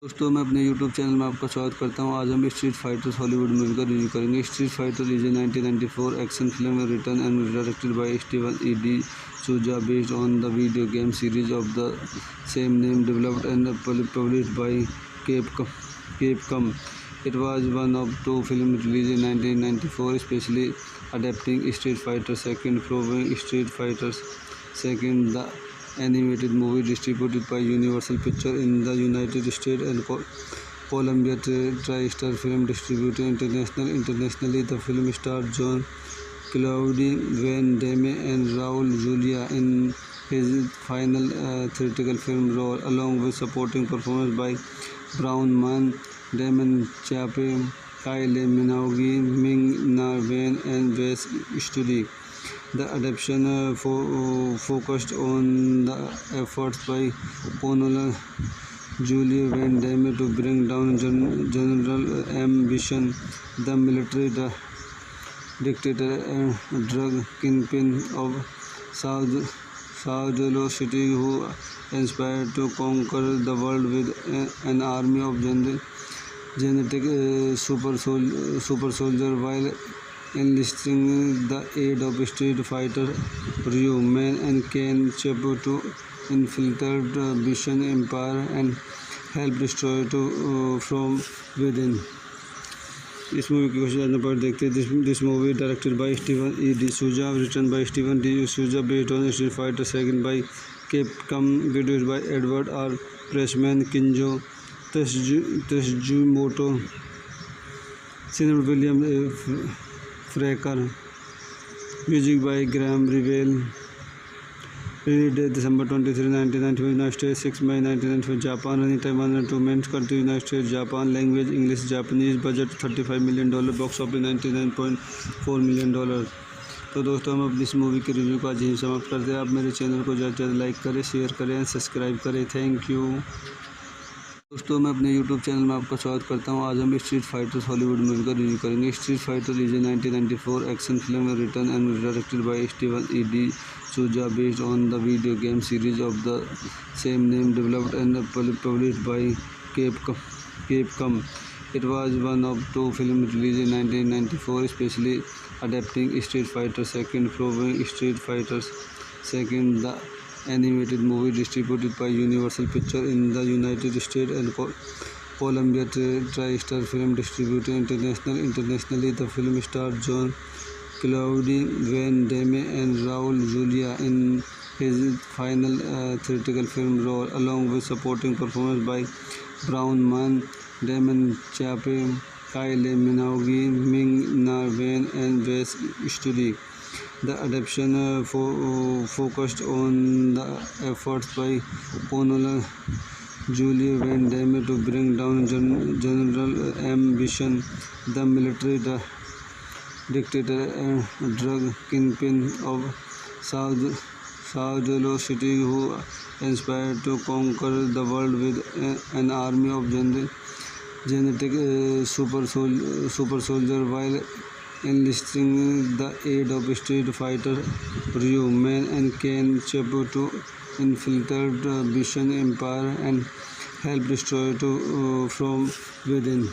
दोस्तों मैं अपने YouTube चैनल में आपका स्वागत करता हूं। आज हम स्ट्रीट फाइटर्स हॉलीवुड मूवी का रिव्यू करेंगे। Street fighter is a 1994 action film written and directed by Steven E de Souza based on the video game series of the same name developed and published by Capcom. It was one of two films released in 1994, especially adapting Street Fighter II from Street Fighter II, the animated movie distributed by Universal Pictures in the United States and Columbia TriStar Film Distributed Internationally. The film starred John Claude Van Damme and Raul Julia in his final theatrical film role, along with supporting performance by Brown Man, Damon Chappe, Kylie Minogue, Ming-Na Wen, and Wes Studi. The adaptation focused on the efforts by Honolulu Julie Van Damme to bring down General Ambition, the military dictator and drug kingpin of Sao Paulo City, who aspired to conquer the world with an army of genetic super soldier while enlisting the aid of Street Fighter Ryu, Man and Ken Chepo to infiltrate the Bishan Empire and help destroy it from within. इस movie की कोशिश जानने पर देखते हैं। This movie directed by Steven E de Souza, written by Steven de Souza, based on Street Fighter second bye Capcom, produced by Edward R. Pressman, Kinjo Tsuchimoto, Scenery William Fraker, music by Graham Revell. Release date December 23, 1995, United States, 6 May 1995, Japan. Running time 102 minutes. Country United States, Japan. Language English, Japanese. Budget $35 million. Box office $99.4 million. तो दोस्तों हम अपनी इस movie के review का आज यहीं समाप्त करते हैं। आप मेरे चैनल को ज़्यादा से ज़्यादा लाइक करें, शेयर करें एंड सब्सक्राइब करें। Thank you. दोस्तों मैं अपने YouTube चैनल में आपका स्वागत करता हूं। आज हम स्ट्रीट फाइटर्स हॉलीवुड मूवी का रिव्यू करेंगे। Street fighter is a 1994 action film written and directed by Steven E de Souza based on the video game series of the same name developed and published by Capcom. It was one of two films released in 1994, especially adapting Street Fighter II from Street Fighter II, the animated movie distributed by Universal Pictures in the United States and Columbia TriStar Film Distributed Internationally. The film starred John Claude Van Damme and Raul Julia in his final theatrical film role, along with supporting performance by Brown Man, Damon Chappe, Kylie Minogue, Ming-Na Wen, and Wes Studi. The adaptation focused on the efforts by Honolulu Julie Van Damme to bring down General Ambition, the military dictator and drug kingpin of Sao Paulo City, who aspired to conquer the world with an army of genetic super soldier while enlisting the aid of Street Fighter Ryu, Man and Ken Chepo to infiltrate the Bishan Empire and help destroy it from within.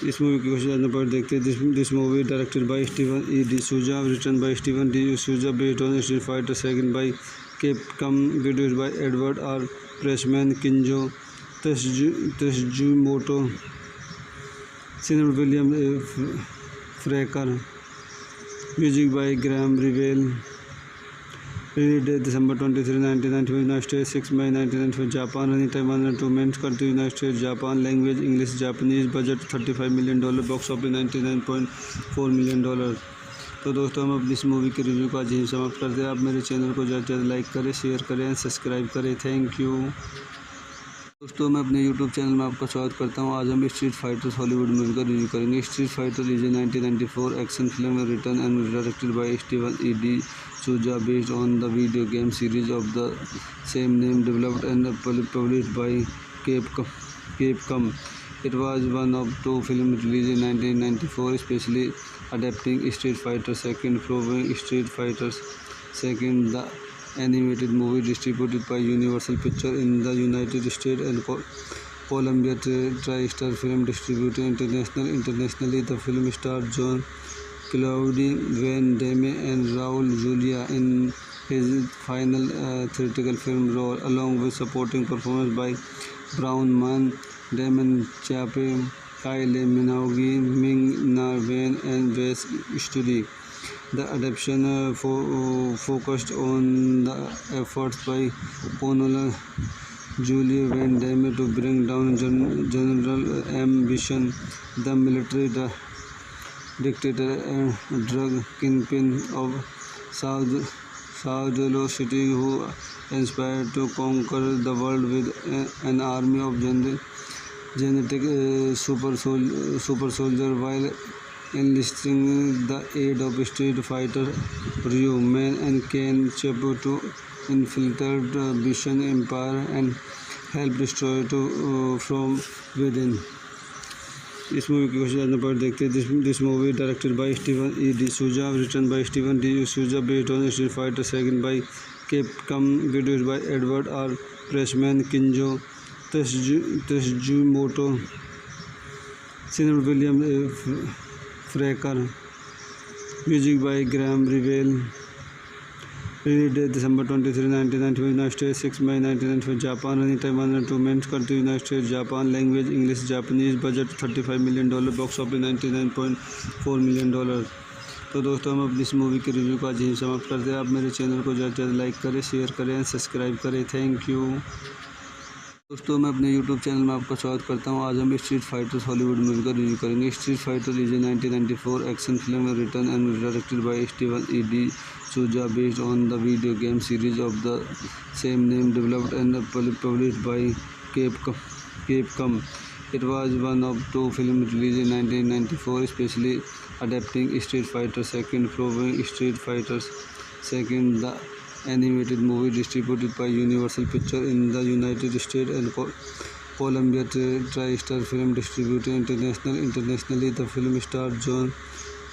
इस movie की कोशिश जानने पर देखते हैं। This movie directed by Steven E de Souza, written by Steven de Souza, based on Street Fighter second bye Capcom, produced by Edward R. Pressman, Kinjo तेसुजुमोटो, William Fraker, music by Graham Revell, release date December 23, 1995, United States, 6 May 1995, Japan, running time 102 minutes, country United States, Japan, language English, Japanese, budget $35 million, box office $99.4 million। तो दोस्तों हम अपनी इस movie के review को आज यहीं समाप्त करते हैं। आप मेरे चैनल को ज़्यादा से ज़्यादा लाइक करें, शेयर करें एंड सब्सक्राइब करें। थैंक यू दोस्तों। मैं अपने यूट्यूब चैनल में आपका स्वागत करता हूं। आज हम स्ट्रीट फाइटर्स हॉलीवुड मूवी का रिव्यू करेंगे। Street fighter is a 1994 action film written and directed by Steven E de Souza based on the video game series of the same name developed and published by Capcom. It was one of two films released in 1994, especially adapting Street Fighter II, following Street Fighter II, the animated movie distributed by Universal Pictures in the United States and Columbia TriStar Film Distributing Internationally. The film starred John Claude Van Damme and Raul Julia in his final theatrical film role, along with supporting performance by Braun Mann, Damon Chappe, Kylie Minogue, Ming-Na Wen, and Wes Studi. The adaptation focused on the efforts by Colonel Julie Van Damme to bring down General M. Bison, the military dictator and drug kingpin of Saudalo City, who aspired to conquer the world with an army of genetic super soldier while enlisting the aid of Street Fighter Ryu, Man and Ken Chapo to infiltrate the Bison Empire and help destroy it from within. इस movie की कुछ जानने पर देखते हैं। This movie directed by Steven E de Souza, written by Steven de Souza, based on Street Fighter second bye Capcom, produced by Edward R. Pressman, Kinjo Tetsumoto, William Fraker, music by Graham Revell, release date December 23, 1995, United States, 6 May 1995, Japan, running time 102 minutes, country United States, Japan, language English, Japanese, budget $35 million, box office $99.4 million। तो दोस्तों हम अपनी इस movie के review को आज यहीं समाप्त करते हैं। आप मेरे चैनल को ज़्यादा से ज़्यादा लाइक करें, शेयर करें एंड सब्सक्राइब करें। थैंक यू दोस्तों। मैं अपने यूट्यूब चैनल में आपका स्वागत करता हूं। आज हम स्ट्रीट फाइटर्स हॉलीवुड मूवी का रिव्यू करेंगे। Street fighter is a 1994 action film written and directed by Steven E de Souza based on the video game series of the same name developed and published by Capcom. It was one of two films released in 1994, especially adapting Street Fighter II, following Street Fighter II, the animated movie distributed by Universal Pictures in the United States and Columbia TriStar Film Distributing Internationally. The film starred John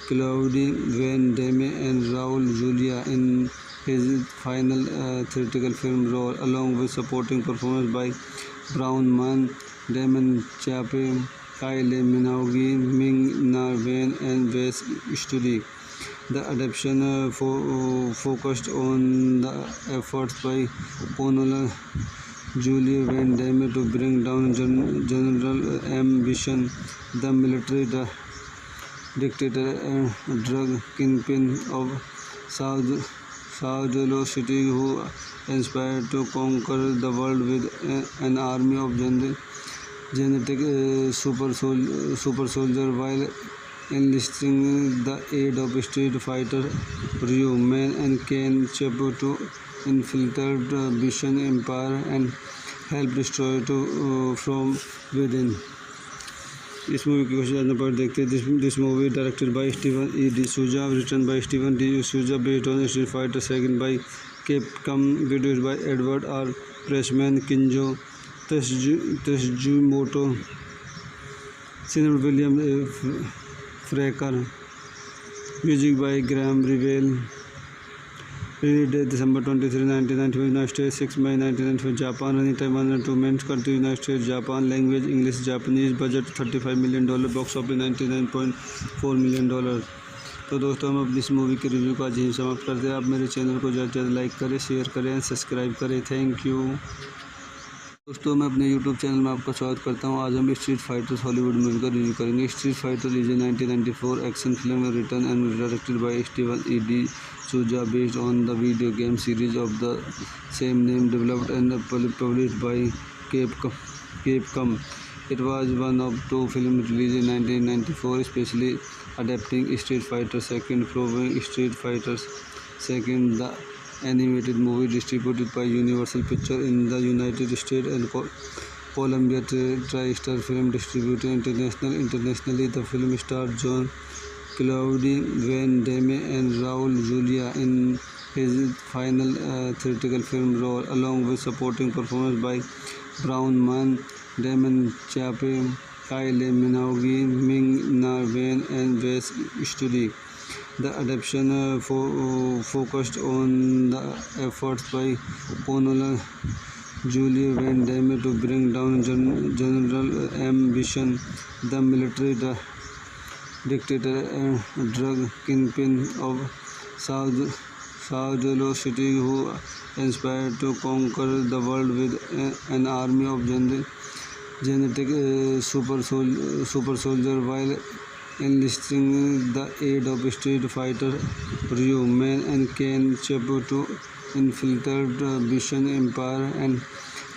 Claude Van Damme and Raul Julia in his final theatrical film role, along with supporting performance by Braun Mann, Damon Chappe, Kylie Minogue, Ming-Na Wen, and Wes Studi. The adaptation focused on the efforts by Colonel Julie Van Damme to bring down General M. Bison, the military dictator and drug kingpin of Saudalo City, who aspired to conquer the world with an army of genetic super soldier while enlisting the aid of Street Fighter Ryu, Man and Ken Chapo to infiltrate the Bison Empire and help destroy it from within. इस movie की कुछ जानने पर देखते हैं। This movie directed by Steven E de Souza, written by Steven de Souza, based on Street Fighter second bye Capcom, produced by Edward R. Pressman, Kinjo Tetsumoto, William Fraker, music by Graham Revell, release date December 23, 1995, United States, 6 May 1995, Japan, running time 102 minutes, country United States, Japan, language English, Japanese, budget $35 million, box office $99.4 million। तो दोस्तों हम अपनी इस movie के review को आज यहीं समाप्त करते हैं। आप मेरे चैनल को ज़्यादा से ज़्यादा लाइक करें, शेयर करें एंड सब्सक्राइब करें। Thank you. दोस्तों मैं अपने YouTube चैनल में आपका स्वागत करता हूं। आज हम स्ट्रीट फाइटर्स हॉलीवुड मूवी का रिव्यू करेंगे। Street fighter is a 1994 action film written and directed by Steven E de Souza based on the video game series of the same name developed and published by Capcom. It was one of two films released in 1994, especially adapting Street Fighter II from Street Fighter II, the animated movie distributed by Universal Pictures in the United States and Columbia TriStar Film Distributor International. Internationally, the film starred John Claude Van Damme and Raul Julia in his final theatrical film role, along with supporting performance by Brown Man, Damon Chappe, Kylie Minogue, Ming-Na Wen, and Wes Studi. The adaptation focused on the efforts by Ponola Julie Van Damme to bring down General Ambition, the military dictator and drug kingpin of Saudalo City, who inspired to conquer the world with an army of genetic super soldier while enlisting the aid of Street Fighter Ryu, Man, and Ken Chepo to infiltrate the Bishan Empire and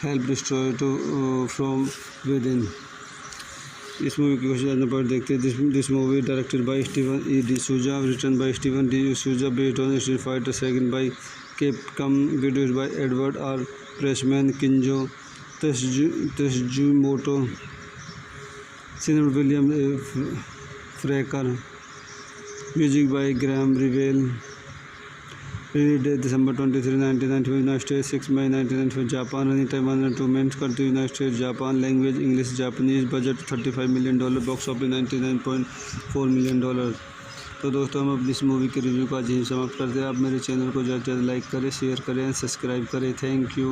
help destroy it from within. इस movie की कुछ ज़्यादा part देखते हैं। This movie directed by Steven E de Souza, written by Steven de Souza, based on Street Fighter second bye Capcom, produced by Edward R. Pressman, Kinjo Tsuchimoto, Senior William Fraker, music by Graham Revell. Release date December 23, 1995, United States, 6 May 1995, Japan. Running time 102 minutes. Country United States, Japan. Language English, Japanese. Budget $35 million. Box office $99.4 million. तो दोस्तों हम अपनी इस movie के review का आज यहीं समाप्त करते हैं। आप मेरे चैनल को ज़्यादा से ज़्यादा लाइक करें, शेयर करें, सब्सक्राइब करें। Thank you.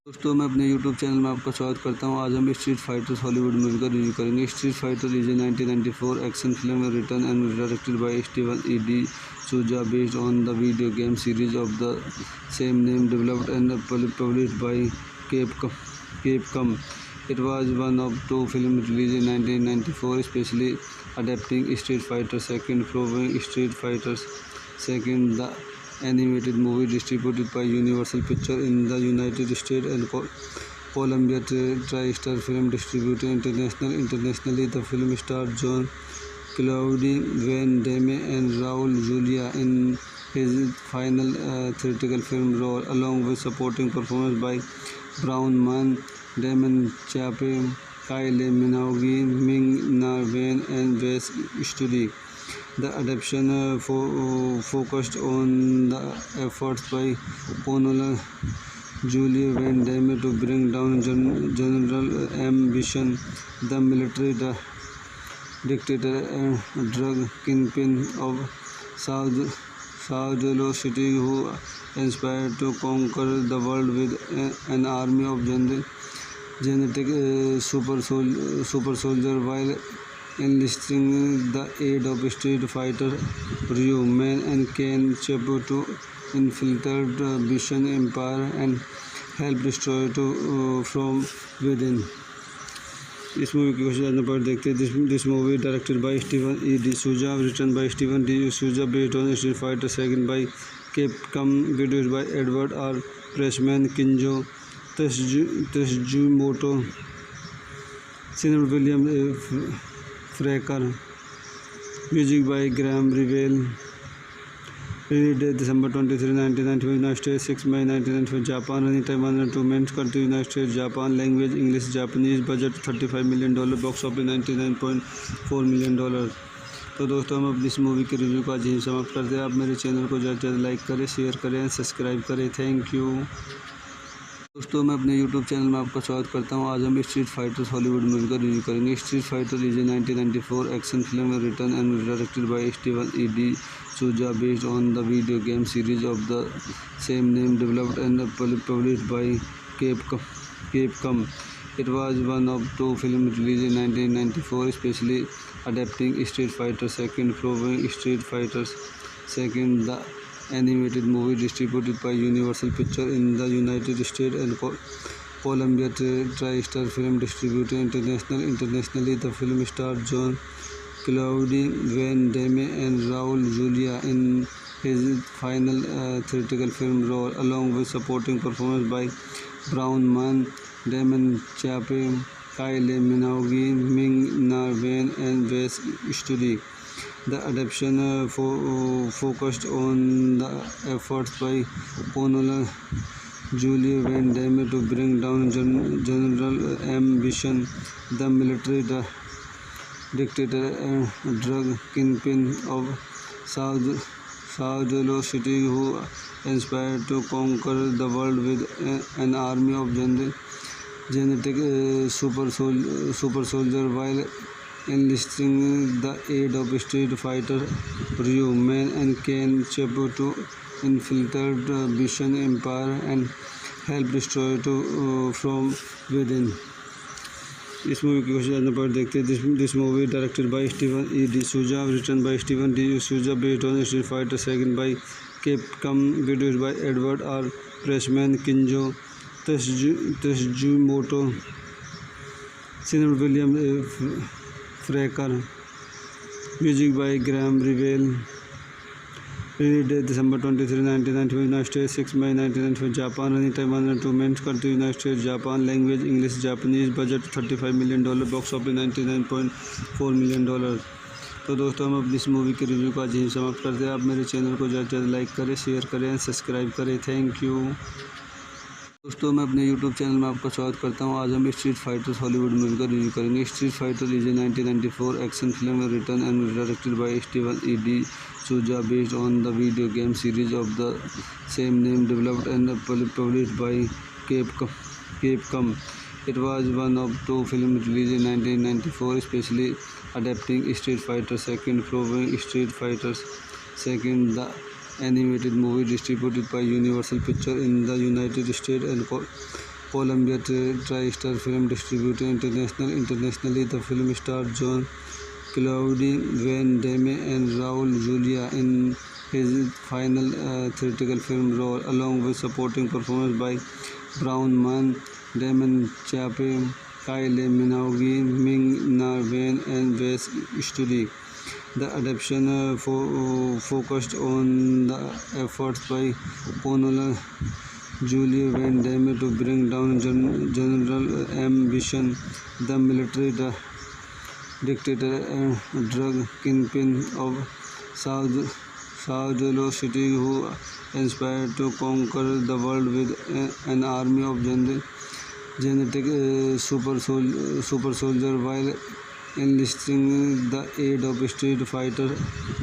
दोस्तों मैं अपने YouTube चैनल में आपका स्वागत करता हूं। आज हम स्ट्रीट फाइटर्स हॉलीवुड मूवी का रिव्यू करेंगे। Street fighter is a 1994 action film written and directed by Steven E de Souza based on the video game series of the same name developed and published by Capcom. It was one of two films released in 1994, especially adapting Street Fighter II from Street Fighter II, the animated movie distributed by Universal Pictures in the United States and Columbia TriStar Film Distributor International. Internationally, the film starred John Claude Van Damme and Raul Julia in his final theatrical film role, along with supporting performance by Brown Man, Damon Chappe, Kylie Minogue, Ming-Na Wen, and Wes Studi. The adaptation focused on the efforts by Ponola Julie Van Damme to bring down General Ambition, the military dictator and drug kingpin of Saudalo City, who inspired to conquer the world with an army of genetic super soldier while enlisting the aid of Street Fighter Ryu, Man, and Ken Chepo to infiltrate the Bishan Empire and help destroy it from within. इस movie की कुछ ज़्यादा part देखते हैं। This movie directed by Steven E de Souza, written by Steven de Souza, based on Street Fighter second bye Capcom, produced by Edward R. Pressman, Kinjo Tsuchimoto, Senior William Fraker, music by Graham Revell. Release date December 23, 1995, United States, 6 May 1995, Japan. Running time 102 minutes. Country United States, Japan. Language English, Japanese. Budget $35 million. Box office $99.4 million. तो दोस्तों हम अपनी इस movie के review का आज यहीं समाप्त करते हैं। आप मेरे चैनल को ज़्यादा से ज़्यादा लाइक करें, शेयर करें, सब्सक्राइब करें। Thank you. दोस्तों मैं अपने YouTube चैनल में आपका स्वागत करता हूं। आज हम स्ट्रीट फाइटर्स हॉलीवुड मूवी का रिव्यू करेंगे। Street fighter is a 1994 action film written and directed by Steven E de Souza based on the video game series of the same name developed and published by Capcom. It was one of two films released in 1994, especially adapting Street Fighter II from Street Fighter II, the animated movie distributed by Universal Pictures in the United States and Columbia TriStar Film Distributor Internationally, the film stars John Claude Van Damme and Raul Julia in his final theatrical film role, along with supporting performance by Brown Man, Damon Chappe, Kylie Minogue, Ming-Na Wen, and Wes Studi. The adaptation focused on the efforts by Colonel Julie Van Damme to bring down General M. Bison, the military dictator and drug kingpin of Saudalo City, who aspired to conquer the world with an army of genetic super soldier while enlisting the aid of Street Fighter Ryu, Man, and Ken Chepo to infiltrate the Bison Empire and help destroy it from within. इस movie की कुछ पर देखते हैं. This movie directed by Steven E de Souza, written by Steven de Souza, based on Street Fighter second by Capcom, produced by Edward R Pressman, Kenzo Tsujimoto, cinema William Fraker, music by Graeme Revell. Release date December 23, 1995, United States, 6 May 1995, Japan. Running time 102 minutes. Country United States, Japan. Language English, Japanese. Budget $35 million. Box office $99.4 million. तो दोस्तों हम अपनी इस movie के review का आज यहीं समाप्त करते हैं. आप मेरे चैनल को ज़्यादा से ज़्यादा लाइक करें, शेयर करें, सब्सक्राइब करें. Thank you. दोस्तों मैं अपने यूट्यूब चैनल में आपका स्वागत करता हूं. आज हम स्ट्रीट फाइटर्स हॉलीवुड मूवी का रिव्यू करेंगे. Street fighter is a 1994 action film written and directed by Steven E de Souza, based on the video game series of the same name, developed and published by Capcom. It was one of two films released in 1994, especially adapting Street Fighter II, following Street Fighter II, the animated movie distributed by Universal Pictures in the United States and Columbia TriStar Film Distributor Internationally. The film stars John Claude Van Damme and Raul Julia in his final theatrical film role, along with supporting performance by Brown Man, Damon Chappe, Kylie Minogue, Ming-Na Wen, and Wes Studi. The adaptation focused on the efforts by Colonel Julie Van Damme to bring down General M. Bison, the military dictator and drug kingpin of Saudalo City, who aspired to conquer the world with an army of genetic super soldier while enlisting the aid of Street Fighter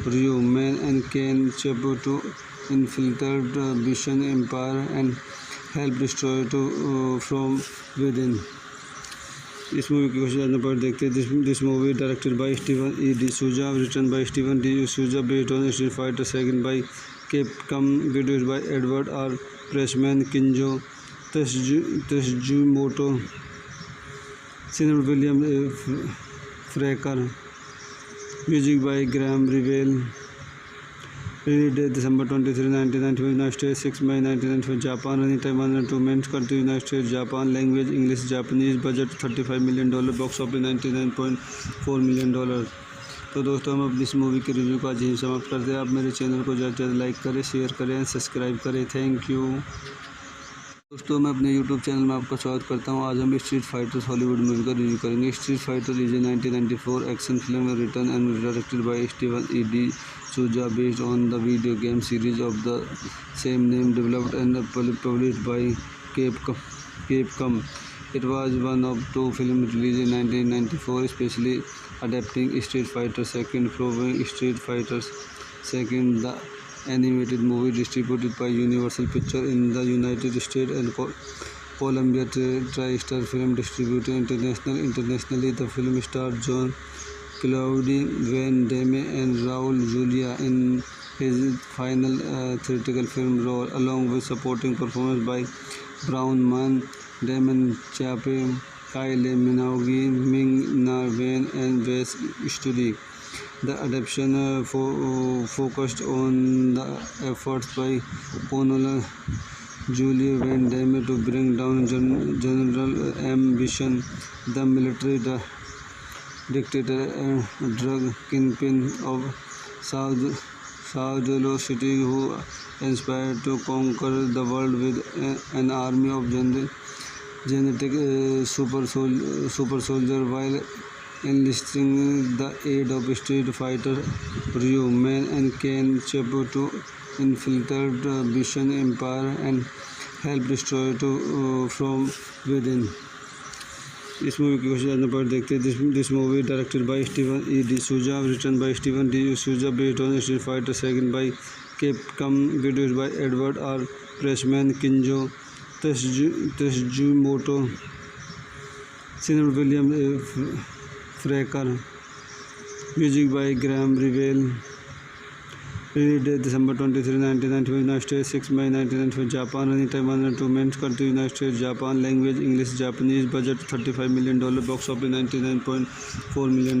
Ryu, Man, and Ken Chepo to infiltrate the Bison Empire and help destroy it from within. इस movie की कुछ पर देखते हैं. This movie directed by Steven E de Souza, written by Steven de Souza, based on Street Fighter second by Capcom, produced by Edward R Pressman, Kenzo Tsujimoto, cinema William Fraker, music by Graeme Revell. Release date December 23, 1995, United States, 6 May 1995, Japan. Running time 102 minutes. Country United States, Japan. Language English, Japanese. Budget $35 million. Box office $99.4 million. तो दोस्तों हम अपनी इस movie के review का आज यहीं समाप्त करते हैं. आप मेरे चैनल को ज़्यादा से ज़्यादा लाइक करें, शेयर करें, सब्सक्राइब करें. Thank you. दोस्तों मैं अपने यूट्यूब चैनल में आपका स्वागत करता हूं. आज हम स्ट्रीट फाइटर्स हॉलीवुड मूवी का रिव्यू करेंगे. Street fighter is a 1994 action film written and directed by Steven E de Souza, based on the video game series of the same name, developed and published by Capcom. It was one of two films released in 1994, especially adapting Street Fighter II, following Street Fighter II, the animated movie distributed by Universal Pictures in the United States and Columbia TriStar Film Distributor Internationally. The film stars John Claude Van Damme and Raul Julia in his final theatrical film role, along with supporting performance by Brown Man, Damon Chappe, Kylie Minogue, Ming-Na Wen, and Wes Studi. The adaptation focused on the efforts by Colonel Julie Van Damme to bring down General M. Bison, the military dictator and drug kingpin of Saudalo City, who inspired to conquer the world with an army of genetic super soldier while enlisting the aid of Street Fighter Ryu, Man and Ken Chapo to infiltrate the Bison Empire and help destroy it from within. इस movie की कुछ जानने पर देखते हैं. This movie directed by Steven E de Souza, written by Steven D de Souza, based on Street Fighter second by Capcom, produced by Edward R Pressman, Kenzo Tsujimoto, cinema William Fraker, music by Graeme Revell. Release date December 23, 1995, United States, 6 May 1995, Japan. Running time 102 minutes. Country United States, Japan. Language English, Japanese. Budget $35 million. Box office $99.4 million.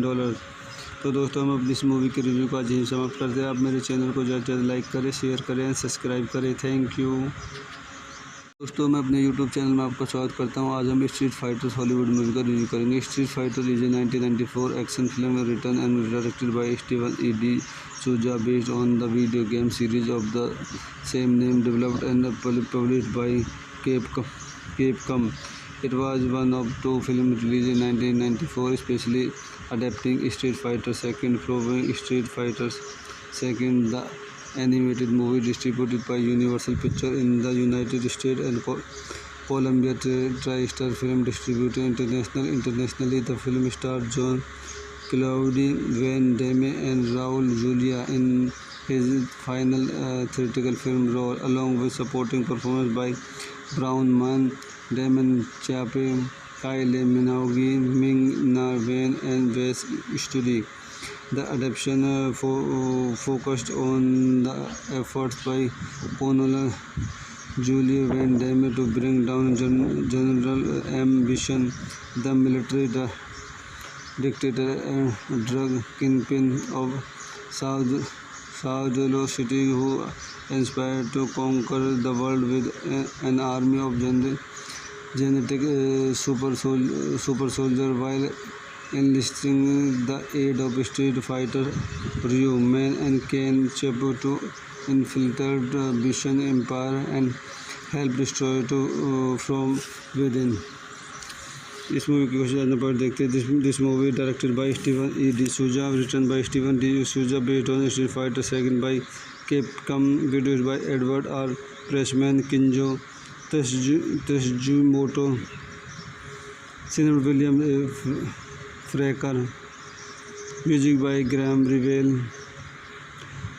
तो दोस्तों हम अपनी इस movie के review का आज यहीं समाप्त करते हैं. आप मेरे चैनल को ज़्यादा से ज़्यादा लाइक करें, शेयर करें एंड सब्सक्राइब करें. Thank you. दोस्तों मैं अपने यूट्यूब चैनल में आपका स्वागत करता हूं. आज हम स्ट्रीट फाइटर्स हॉलीवुड मूवी का रिव्यू करेंगे. Street fighter is a 1994 action film written and directed by Steven E de Souza, based on the video game series of the same name, developed and published by Capcom. It was one of two films released in 1994, especially adapting Street Fighter II following Street Fighter II, the animated movie distributed by Universal Pictures in the United States and Columbia TriStar Film Distributor Internationally. The film starred John Claude Van Damme and Raul Julia in his final theatrical film role, along with supporting performance by Brown Man, Damon Chappe, Kylie Minogue, Ming-Na Wen, and Wes Studi. The adaptation focused on the efforts by Ponola Julie Van Damme to bring down General M. Bison, the military dictator and drug kingpin of Saudalo City, who inspired to conquer the world with an army of genetic super soldier while enlisting the aid of Street Fighter Ryu, Man and Ken Chapo to infiltrate the Bison Empire and help destroy it from within. इस movie की कुछ जानने पर देखते हैं. This movie directed by Steven E de Souza, written by Steven D de Souza, based on Street Fighter second by Capcom, produced by Edward R Pressman, Kenzo Tsujimoto, cinema William Fraker, music by Graeme Revell.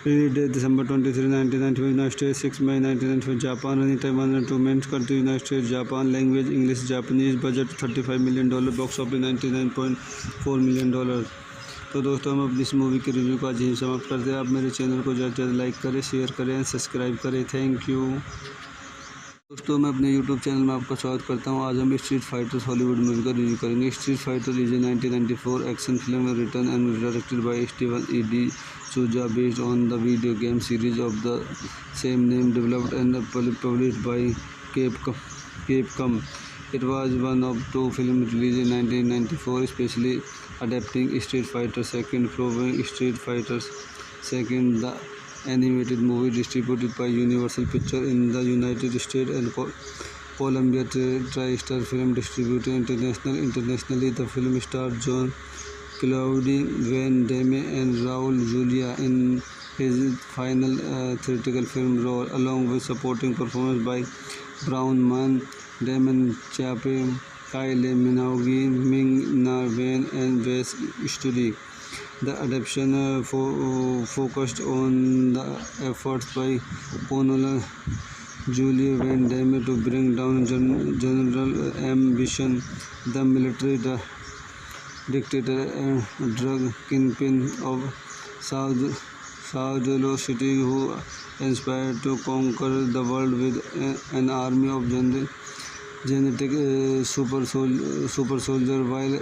Release date December 23, 1995, United States, 6 May 1995, Japan. Running time 102 minutes. Country United States, Japan. Language English, Japanese. Budget $35 million. Box office $99.4 million. तो दोस्तों हम अपनी इस movie के review का आज यहीं समाप्त करते हैं. आप मेरे चैनल को ज़्यादा से ज़्यादा लाइक करें, शेयर करें एंड सब्सक्राइब करें. Thank you. दोस्तों मैं अपने यूट्यूब चैनल में आपका स्वागत करता हूं. आज हम स्ट्रीट फाइटर्स हॉलीवुड मूवी का रिव्यू करेंगे. Street fighter is a 1994 action film written and directed by Steven E de Souza, based on the video game series of the same name, developed and published by Capcom. It was one of two films released in 1994, especially adapting Street Fighter II following Street Fighter II, the animated movie distributed by Universal Pictures in the United States and Columbia TriStar Film Distributor Internationally. The film starred John Claude Van Damme and Raul Julia in his final theatrical film role, along with supporting performance by Brown Man, Damon Chappe, Kylie Minogue, Ming-Na Wen, and Wes Studi. The adaptation focused on the efforts by Ponola Julie Van Damme to bring down General M. Bison, the military dictator and drug kingpin of Saudalo City, who inspired to conquer the world with an army of genetic super soldier while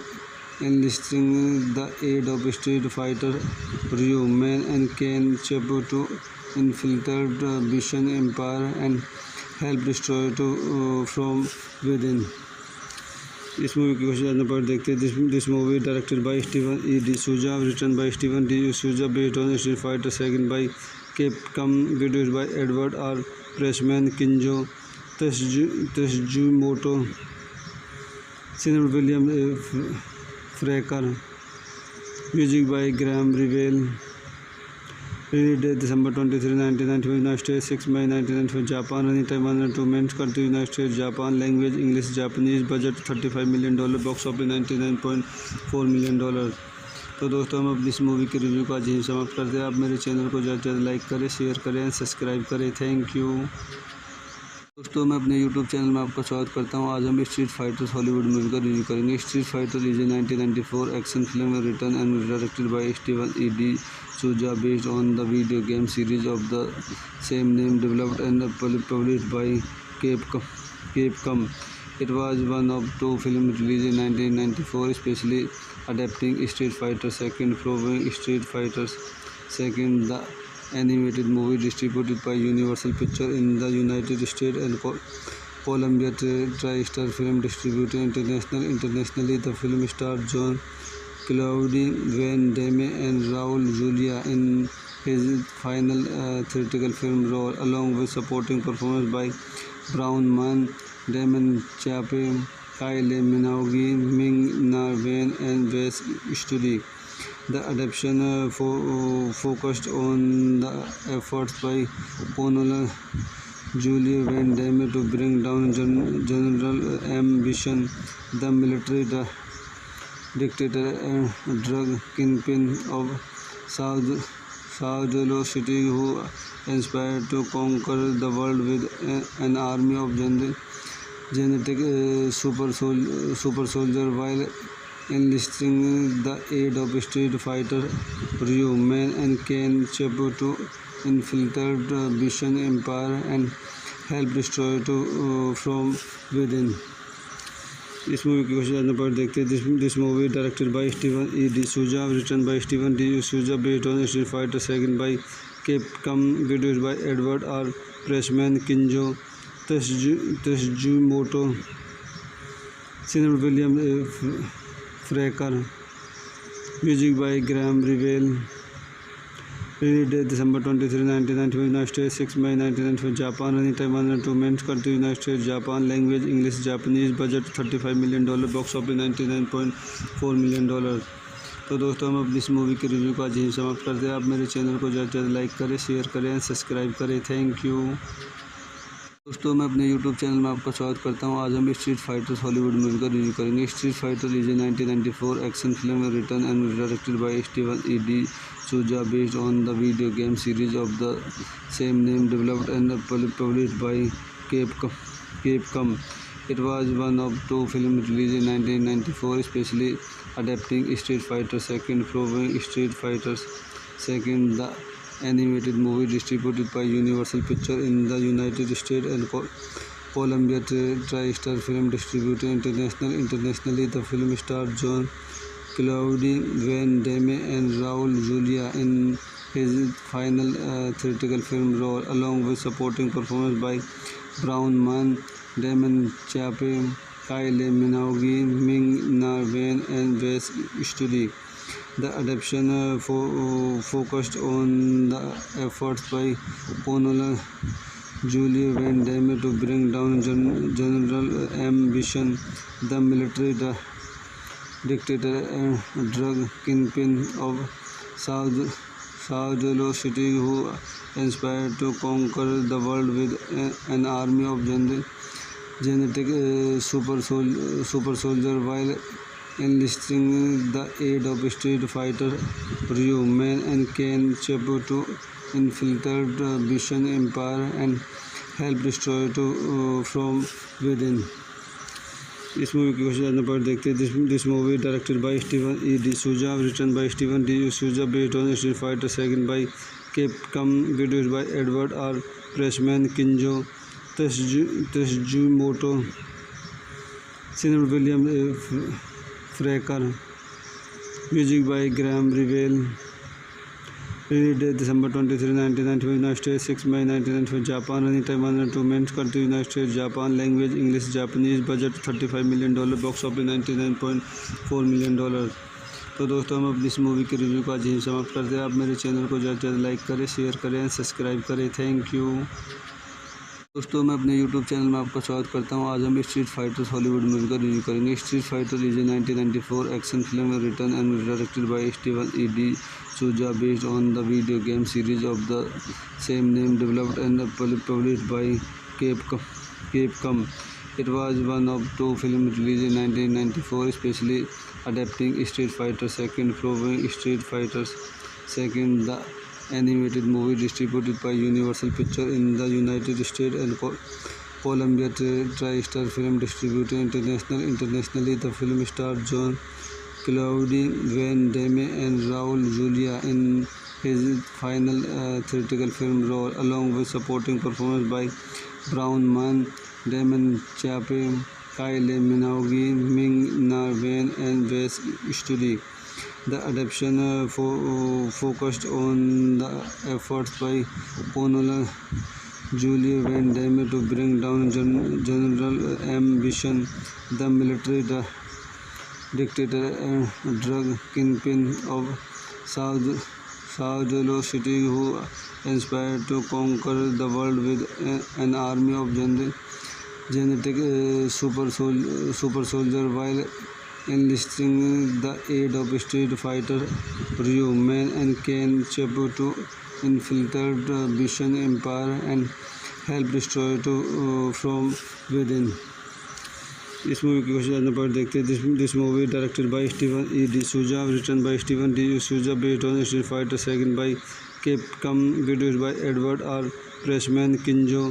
enlisting the aid of Street Fighter Ryu, Man and Ken Chapo to infiltrate the Bison Empire and help destroy to from within. इस movie के question answer पर देखते हैं. This movie directed by Steven E de Souza, written by Steven de Souza, based on Street Fighter second by Capcom, produced by Edward R Pressman, Kenzo Tsujimoto, cinematography William Fraker, music by Graeme Revell. Release date December 23, 1995, United States, 6 May 1995, Japan. Running time 102 minutes. Country United States, Japan. Language English, Japanese. Budget $35 million. Box office $99.4 million. तो दोस्तों हम अपनी इस movie के review का आज यहीं समाप्त करते हैं. आप मेरे चैनल को ज़्यादा से ज़्यादा लाइक करें, शेयर करें, सब्सक्राइब करें. Thank you. दोस्तों मैं अपने यूट्यूब चैनल में आपका स्वागत करता हूं. आज हम स्ट्रीट फाइटर्स हॉलीवुड मूवी का रिव्यू करेंगे. Street fighter is a 1994 action film written and directed by Steven E de Souza, based on the video game series of the same name, developed and published by Capcom. It was one of two films released in 1994, especially adapting Street Fighter II, following Street Fighter II, the animated movie distributed by Universal Pictures in the United States and Columbia TriStar Film Distributed internationally. The film starred John Claude Van Damme and Raul Julia in his final theatrical film role, along with supporting performance by Brown Man, Damon Chappe, Kylie Minogue, Ming-Na Wen, and Wes Studi. The adaptation focused on the efforts by Ponola Julie Van Damme to bring down General Ambition, the military dictator and drug kingpin of Saudalo City, who aspired to conquer the world with an army of genetic super soldier while enlisting the aid of Street Fighter Ryu, Man and Ken Chapo to infiltrate the Bishan Empire and help destroy it from within. इस movie के question answer पर देखते हैं. This movie directed by Steven E de Souza, written by Steven de Souza, based on Street Fighter second by Capcom, produced by Edward R Pressman, Kenzo Tsujimoto, cinematography William Fraker, music by Graeme Revell. Release date December 23, 1995, United States, 6 May 1995, Japan. Running time 102 minutes. Country United States, Japan. Language English, Japanese. Budget $35 million. Box office $99.4 million. तो दोस्तों हम अपनी इस movie के review का आज यहीं समाप्त करते हैं. आप मेरे चैनल को ज़्यादा से ज़्यादा लाइक करें, शेयर करें, सब्सक्राइब करें. Thank you. दोस्तों मैं अपने यूट्यूब चैनल में आपका स्वागत करता हूं. आज हम स्ट्रीट फाइटर्स हॉलीवुड मूवी का रिव्यू करेंगे. Street fighter is a 1994 action film written and directed by Steven E de Souza, based on the video game series of the same name, developed and published by Capcom. It was one of two films released in 1994, especially adapting Street Fighter II, following Street Fighter II, the animated movie distributed by Universal Pictures in the United States and Columbia TriStar Film Distributed internationally. The film starred John Claude Van Damme and Raul Julia in his final theatrical film role, along with supporting performance by Brown Man, Damon Chappe, Kylie Minogue, Ming-Na Wen, and Wes Studi. The adaptation focused on the efforts by Ponola Julie Van Damme to bring down General Ambition, the military dictator and drug kingpin of Saudalo City, who aspired to conquer the world with an army of genetic super soldier while enlisting the aid of Street Fighter Ryu, Man and Ken Chapo to infiltrate the Bishan Empire and help destroy it from within. इस movie के question answer पर देखते हैं. This movie directed by Steven E de Souza, written by Steven de Souza, based on Street Fighter second by Capcom, produced by Edward R Pressman, Kenzo Tsujimoto, cinematography William Fraker, music by Graeme Revell. Release date December 23, 1995, United States, 6 May 1995, Japan. Running time 102 minutes. Country United States, Japan. Language English, Japanese. Budget $35 million. Box office $99.4 million. तो दोस्तों हम अपनी इस movie के review को आज यहीं समाप्त करते हैं। आप मेरे चैनल को ज़्यादा से ज़्यादा लाइक करें, शेयर करें, सब्सक्राइब करें। Thank you. दोस्तों मैं अपने यूट्यूब चैनल में आपका स्वागत करता हूं। आज हम स्ट्रीट फाइटर्स हॉलीवुड मूवी का रिव्यू करेंगे। Street fighter is a 1994 action film written and directed by Steven E de Souza based on the video game series of the same name developed and published by Capcom. It was one of two films released in 1994, specially adapting Street Fighter II, following Street Fighter II, the animated movie distributed by Universal Pictures in the United States and Columbia TriStar Film Distributing Internationally. The film starred John Claude Van Damme and Raul Julia in his final theatrical film role, along with supporting performance by Braun Mann, Damon Chappe, Kylie Minogue, Ming-Na Wen, and Wes Studi. The adaptation focused on the efforts by Colonel Julie Van Damme to bring down General M. Bison, the military dictator and drug kingpin of Saudalo City, who aspired to conquer the world with an army of genetic super soldier while enlisting the aid of Street Fighter Ryu, Man, and Ken Chebu to infiltrate the Bison Empire and help destroy it from within. इस movie की कुछ ज़्यादा पर देखते हैं। This movie directed by Steven E de Souza, written by Steven de Souza, based on Street Fighter second bye Capcom, produced by Edward R. Pressman, Kinjo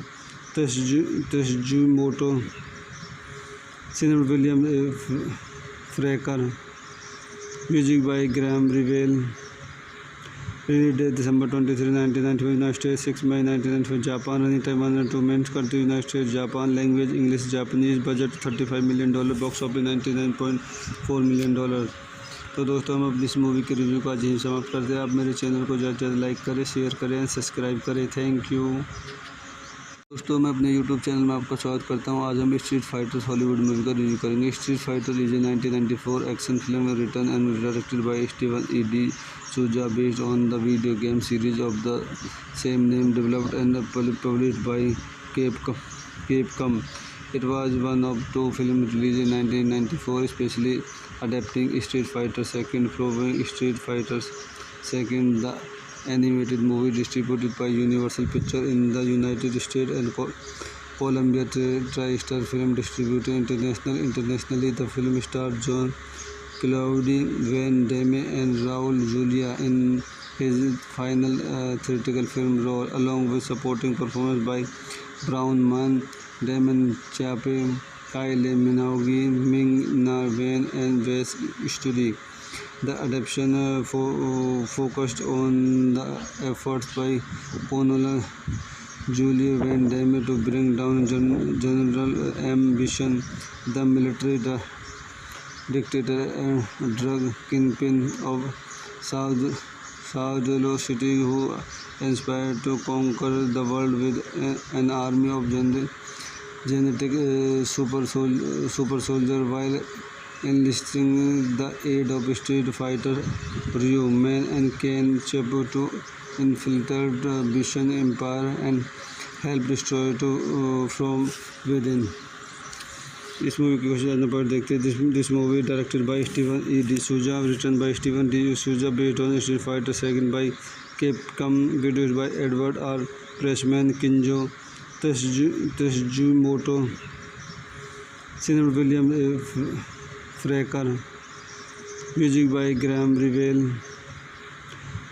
Tsuchimoto, Senior William Fraker, music by Graham Revell. Release date December 23, 1995, United States, 6 May 1995, Japan. Running time 102 minutes. Country United States, Japan. Language English, Japanese. Budget $35 million. Box office $99.4 million. तो दोस्तों हम अपनी इस movie के review को आज यहीं समाप्त करते हैं। आप मेरे चैनल को ज़्यादा से ज़्यादा लाइक करें, शेयर करें, सब्सक्राइब करें। Thank you. दोस्तों मैं अपने यूट्यूब चैनल में आपका स्वागत करता हूं। आज हम स्ट्रीट फाइटर्स हॉलीवुड मूवी का रिव्यू करेंगे। Street fighter is a 1994 action film written and directed by Steven E de Souza based on the video game series of the same name developed and published by Capcom. It was one of two films released in 1994, specially adapting Street Fighter II, following Street Fighter II, the animated movie distributed by Universal Pictures in the United States and Columbia TriStar Film Distributing Internationally. The film starred John Claude Van Damme and Raul Julia in his final theatrical film role, along with supporting performance by Braun Mann, Damon Chappe, Kylie Minogue, Ming-Na Wen, and Wes Studi. The adaptation focused on the efforts by Colonel Julie Van Damme to bring down General M. Bison, the military dictator and drug kingpin of Saudalo City, who aspired to conquer the world with an army of genetic super soldier while enlisting the aid of Street Fighter Ryu, Man, and Ken Chebu to infiltrate the Bison Empire and help destroy it from within. इस movie की कुछ ज़्यादा पर देखते हैं। This movie directed by Steven E de Souza, written by Steven de Souza, based on Street Fighter second bye Capcom, produced by Edward R. Pressman, Kinjo Tsuchimoto, Senior William Fraker, music by Graham Revell.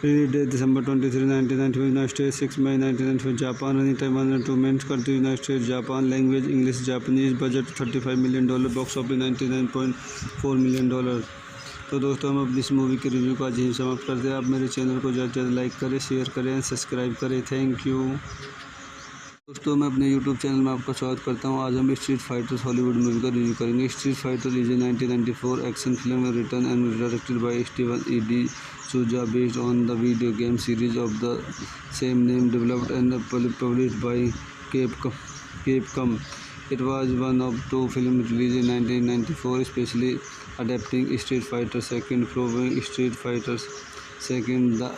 Release date December 23, 1995, United States, 6 May 1995, Japan. Running time 102 minutes. Country United States, Japan. Language English, Japanese. Budget $35 million. Box office $99.4 million. तो दोस्तों हम अपनी इस movie के review को आज यहीं समाप्त करते हैं। आप मेरे चैनल को ज़्यादा से ज़्यादा लाइक करें, शेयर करें, सब्सक्राइब करें। Thank you. दोस्तों दोस्तों मैं अपने YouTube चैनल में आपका स्वागत करता हूं। आज हम स्ट्रीट फाइटर्स हॉलीवुड मूवी का रिव्यू करेंगे। Street fighter is a 1994 action film written and directed by Steven E de Souza based on the video game series of the same name developed and published by Capcom. It was one of two films released in 1994, especially adapting Street Fighter II from Street Fighter II, the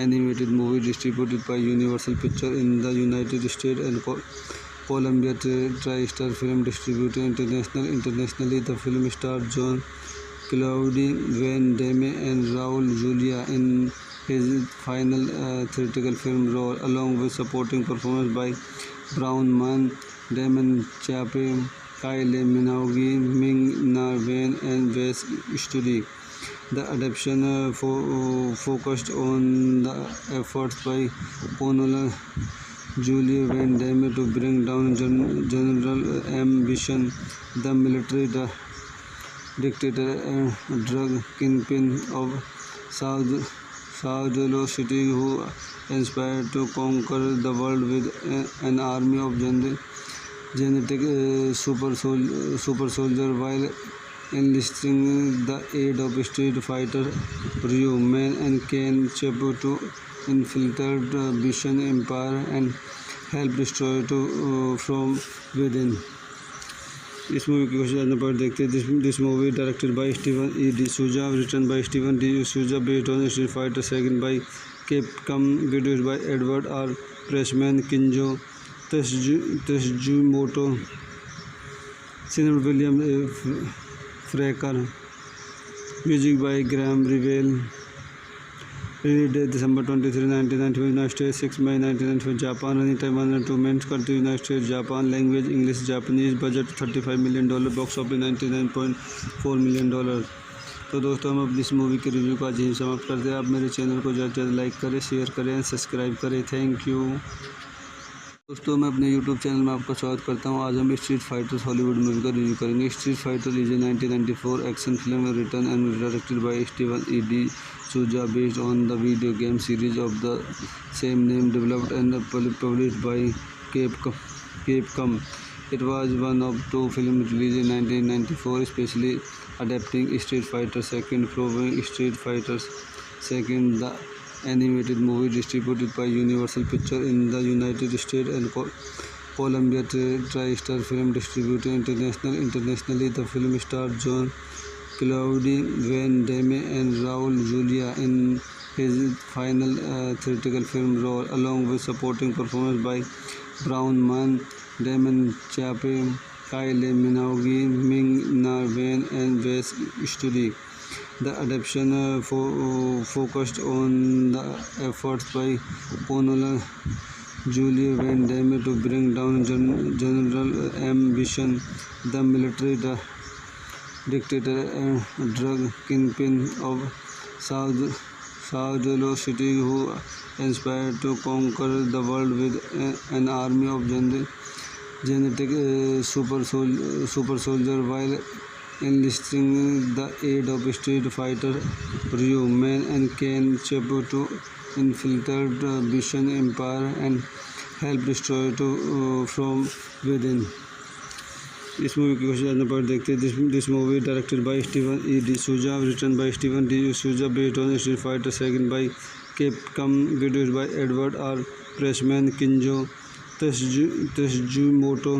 animated movie distributed by Universal Pictures in the United States and Columbia TriStar Film Distributor Internationally. The film starred John Claude Van Damme and Raul Julia in his final theatrical film role, along with supporting performance by Brown Man, Damon Chappe, Kylie Minogue, Ming-Na Wen, and Wes Studi. The adaptation focused on the efforts by Colonel Julie Van Damme to bring down General Ambition, the military dictator and drug kingpin of Saudalo City, who aspired to conquer the world with an army of genetic super soldier while enlisting the aid of Street Fighter Ryu, Man and Ken Chapo to infiltrate the Bishan Empire and help destroy it from within. इस movie की कुछ जानने पर देखते हैं। This movie directed by Steven E de Souza, written by Steven de Souza, based on Street Fighter second bye Capcom, produced by Edward R. Pressman, Kinjo Tsuchimoto, Senior William A. Fraker, music by Graham Revell. Release date December 23, 1995, United States, 6 May 1995, Japan. Running time 102 minutes. Country United States, Japan. Language English, Japanese. Budget $35 million. Box office $99.4 million. तो दोस्तों हम अपनी इस movie के review का आज यहीं समाप्त करते हैं। आप मेरे चैनल को ज़्यादा से ज़्यादा लाइक करें, शेयर करें एंड सब्सक्राइब करें। Thank you. दोस्तों मैं अपने YouTube चैनल में आपका स्वागत करता हूं। आज हम स्ट्रीट फाइटर्स हॉलीवुड मूवी का रिव्यू करेंगे। Street fighter is a 1994 action film written and directed by Steven E de Souza based on the video game series of the same name developed and published by Capcom. It was one of two films released in 1994, especially adapting Street Fighter II from Street Fighter II, the animated movie distributed by Universal Pictures in the United States and Columbia TriStar Film Distributor Internationally. The film starred John Claude Van Damme and Raul Julia in his final theatrical film role, along with supporting performance by Brown Man, Damon Chappe, Kylie Minogue, Ming-Na Wen, and Wes Studi. The adaptation focused on the efforts by Colonel Julie Van Damme to bring down General Ambition, the military dictator and drug kingpin of Saudalo City, who aspired to conquer the world with an army of genetic super soldier while enlisting the aid of Street Fighter Ryu, Man and Ken Chapo to infiltrate the Bishan Empire and help destroy it from within. इस movie की कुछ जानने पर देखते हैं। This movie directed by Steven E de Souza, written by Steven de Souza, based on Street Fighter second bye Capcom, produced by Edward R. Pressman, Kinjo Tsuchimoto,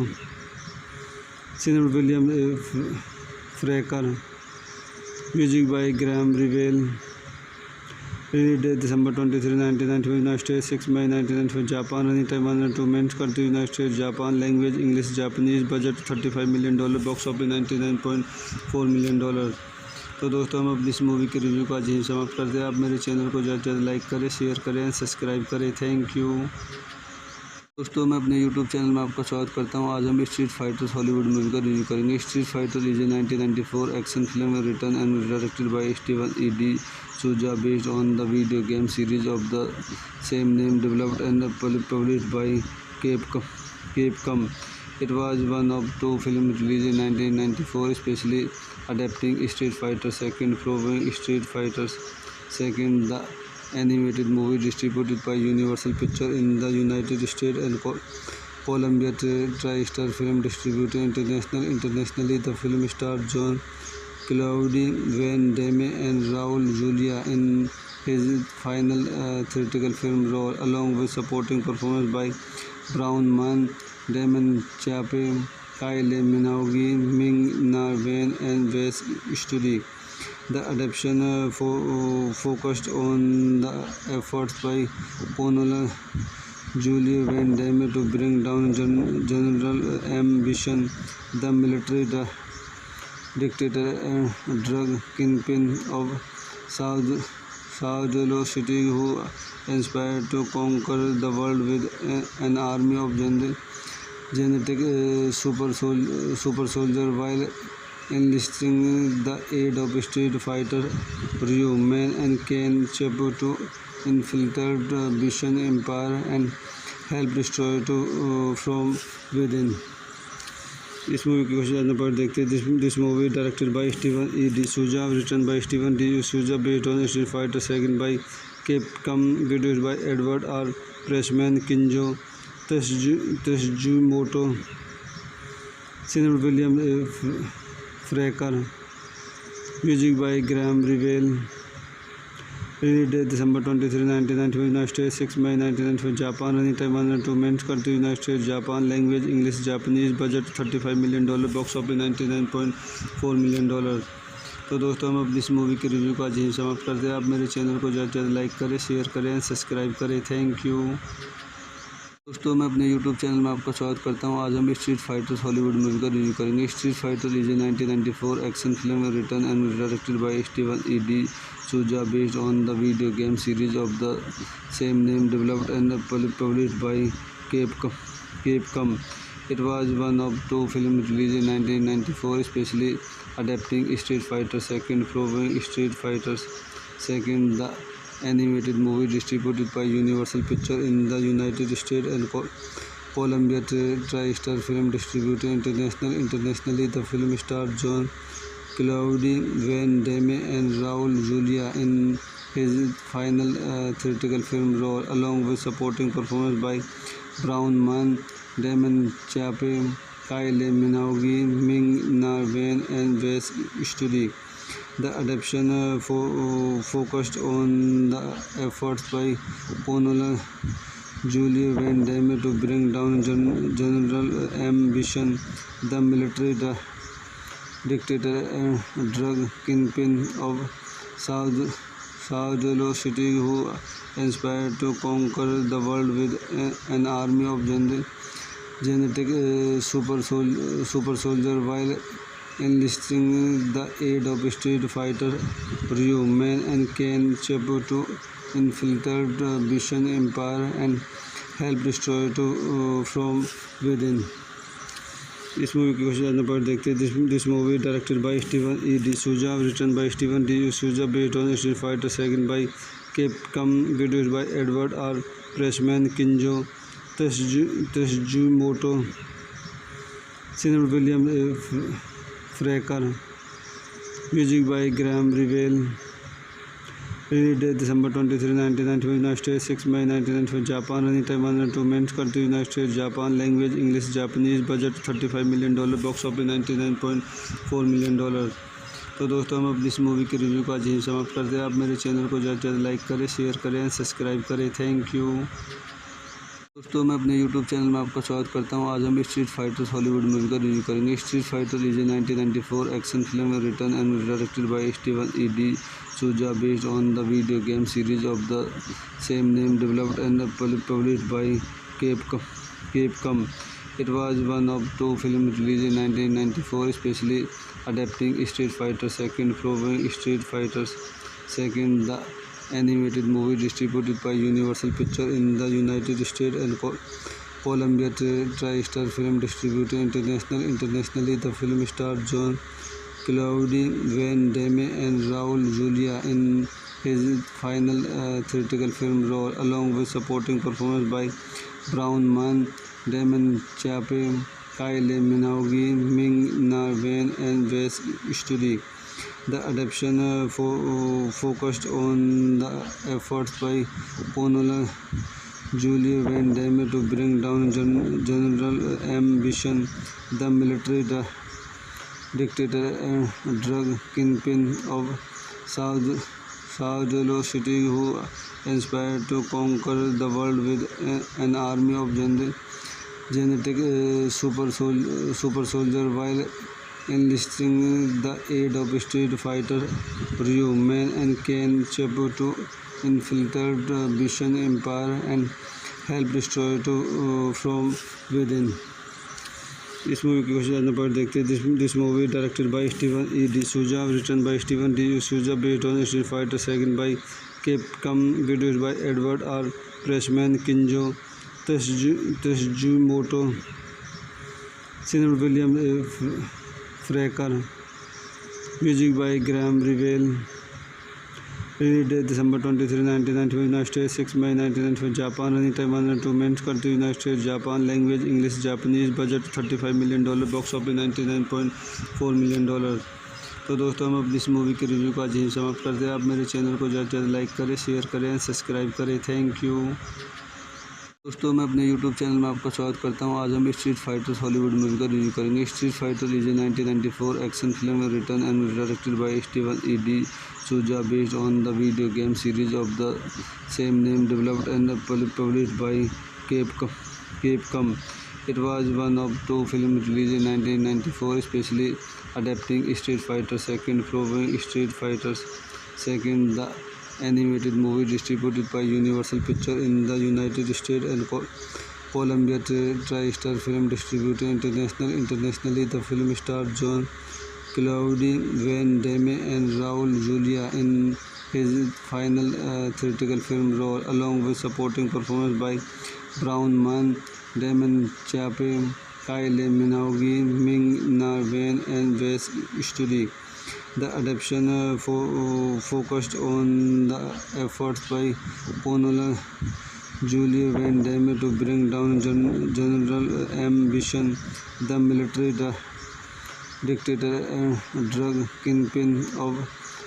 Senior William A. Fraker, music by Graham Revell. Release date December 23, 1995, United States, 6 May 1995, Japan. Running time 102 minutes. Country United States, Japan. Language English, Japanese. Budget $35 million. Box office $99.4 million. तो दोस्तों हम अपनी इस movie के review का आज यहीं समाप्त करते हैं। आप मेरे चैनल को ज़्यादा से ज़्यादा लाइक करें, शेयर करें एंड सब्सक्राइब करें। Thank you. दोस्तों मैं अपने YouTube चैनल में आपका स्वागत करता हूं। आज हम स्ट्रीट फाइटर्स हॉलीवुड मूवी का रिव्यू करेंगे। Street fighter is a 1994 action film written and directed by Steven E de Souza based on the video game series of the same name developed and published by Capcom. It was one of two films released in 1994, especially adapting Street Fighter II from Street Fighter II, the animated movie distributed by Universal Pictures in the United States and Columbia TriStar Film Distributor internationally. The film starred John Claude Van Damme and Raul Julia in his final theatrical film role, along with supporting performance by Brown Man, Damon Chappe, Kylie Minogue, Ming Na Wen, and Wes Studi. The adaptation focused on the efforts by Pamela Julie Van Damme to bring down General Ambition, the military dictator and drug kingpin of South City, who aspired to conquer the world with an army of genetic super soldier while enlisting the aid of Street Fighter Ryu, Man, and Ken Chepo to infiltrate the Bishan Empire and help destroy it from within. इस movie की कुछ जानने पर देखते हैं. This movie directed by Steven E. D'Souza, written by Steven D'Souza, based on Street Fighter II by Capcom, produced by Edward R. Pressman, Kinjo Tsuchimoto, Senior William Fraker, music by Graham Revell. Release date December 23, 1995, United States, 6 May 1995, Japan. Running time 102 minutes. Country United States, Japan. Language English, Japanese. Budget $35 million. Box office $99.4 million. तो दोस्तों, हम अब इस movie के review को आज यहीं समाप्त करते हैं. आप मेरे चैनल को ज़्यादा से ज़्यादा लाइक करें, शेयर करें, सब्सक्राइब करें. Thank you. दोस्तों, मैं अपने यूट्यूब चैनल में आपका स्वागत करता हूं. आज हम स्ट्रीट फाइटर्स हॉलीवुड मूवी का रिव्यू करेंगे. Street fighter is a 1994 action film written and directed by Steven E de Souza, based on the video game series of the same name, developed and published by Capcom. It was one of two films released in 1994, especially adapting Street Fighter II, following Street Fighter II, the animated movie distributed by Universal Pictures in the United States and Columbia TriStar Film Distributor internationally. The film starred John Claude Van Damme and Raul Julia in his final theatrical film role, along with supporting performance by Brown Man, Damon Chappe, Kylie Minogue, Ming Na Wen, and Wes Studi. The adaptation focused on the efforts by Pamela Julie Van Damme to bring down General Ambition, the military dictator and drug kingpin of South City, who aspired to conquer the world with an army of genetic super soldier while enlisting the aid of Street Fighter Ryu, Man, and Ken Chepo to infiltrate the Bishan Empire and help destroy it from within. इस movie की कुछ जानने पर देखते हैं. This movie directed by Steven E. D'Souza, written by Steven D'Souza, based on Street Fighter II by Capcom, produced by Edward R. Pressman, Kinjo Tsuchimoto, Senior William Fraker, music by Graham Revell. Release date December 23, 1995, United States, 6 May 1995, Japan. Running time 102 minutes. Country United States, Japan. Language English, Japanese. Budget $35 million. Box office $99.4 million. तो दोस्तों, हम अब इस movie के review को आज यहीं समाप्त करते हैं. आप मेरे चैनल को ज़्यादा से ज़्यादा लाइक करें, शेयर करें, सब्सक्राइब करें. Thank you. दोस्तों, मैं अपने यूट्यूब चैनल में आपका स्वागत करता हूं. आज हम स्ट्रीट फाइटर्स हॉलीवुड मूवी का रिव्यू करेंगे. Street fighter is a 1994 action film written and directed by Steven E de Souza, based on the video game series of the same name, developed and published by Capcom. It was one of two films released in 1994, especially adapting Street Fighter II, following Street Fighter II, the animated movie distributed by Universal Pictures in the United States and Columbia TriStar Film Distributor internationally. The film starred John Claude Van Damme and Raul Julia in his final theatrical film role, along with supporting performance by Brown Man, Damon Chappe, Kylie Minogue, Ming Na Wen, and Wes Studi. The adaptation focused on the efforts by Pamela Julie Van Damme to bring down General Ambition, the military dictator and drug kingpin of Saudalo City, who inspired to conquer the world with an army of genetic super soldier while enlisting the aid of Street Fighter Ryu, Man and Ken Chebu to infiltrate the Bishan Empire and help destroy it from within. इस movie की कुछ जानने पर देखते हैं. This movie directed by Steven E. D'Souza, written by Steven D'Souza, based on Street Fighter II by Capcom, produced by Edward R. Pressman, Kinjo Tsujimoto, Senior William Fraker, music by Graham Revell. Release date December 23, 1995, United States, 6 May 1995, Japan. Running time 102 minutes. Country United States, Japan. Language English, Japanese. Budget $35 million. Box office $99.4 million. तो दोस्तों हम अब इस movie के review को आज यहीं समाप्त करते हैं. आप मेरे चैनल को ज़्यादा से ज़्यादा लाइक करें, शेयर करें, सब्सक्राइब करें. Thank you. दोस्तों मैं अपने यूट्यूब चैनल में आपका स्वागत करता हूं. आज हम स्ट्रीट फाइटर्स हॉलीवुड मूवी का रिव्यू करेंगे. Street fighter is a 1994 action film written and directed by Steven E de Souza based on the video game series of the same name developed and published by Capcom. It was one of two films released in 1994, especially adapting Street Fighter II, following Street Fighter II, the animated movie distributed by Universal Pictures in the United States and Columbia TriStar Film Distributing Internationally. The film starred John Claude Van Damme and Raul Julia in his final theatrical film role, along with supporting performance by Brown Man, Damon Chappe, Kylie Minogue, Ming-Na Wen, and Wes Studi. The adaptation focused on the efforts by Ponola Julie Van Damme to bring down General Ambition, the military dictator and drug kingpin of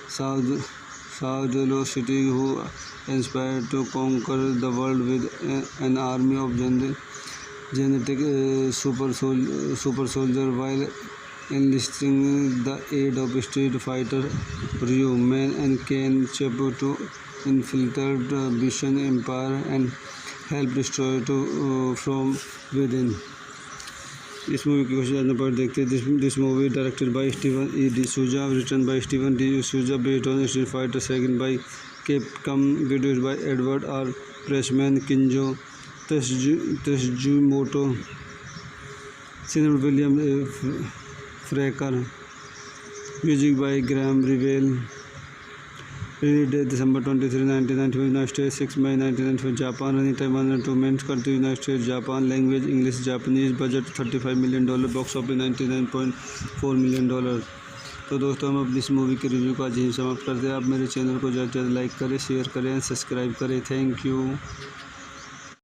Saudalo City, who inspired to conquer the world with an army of genetic super soldier while enlisting the aid of Street Fighter Ryu, Man and Ken Chebu to infiltrate the Bishan Empire and help destroy it from within. इस movie की कुछ जानने पर देखते हैं. This movie directed by Steven E. D'Souza, written by Steven D'Souza, based on Street Fighter II by Capcom, produced by Edward R. Pressman, Kinjo Tsujimoto, Senior William Fraker, music by Graham Revell. Release date December 23, 1995, United States, 6 May 1995, Japan. Running time 102 minutes. Country United States, Japan. Language English, Japanese. Budget $35 million. Box office $99.4 million. तो दोस्तों हम अब इस movie के review को आज यहीं समाप्त करते हैं. आप मेरे चैनल को ज़्यादा से ज़्यादा लाइक करें, शेयर करें, सब्सक्राइब करें. Thank you.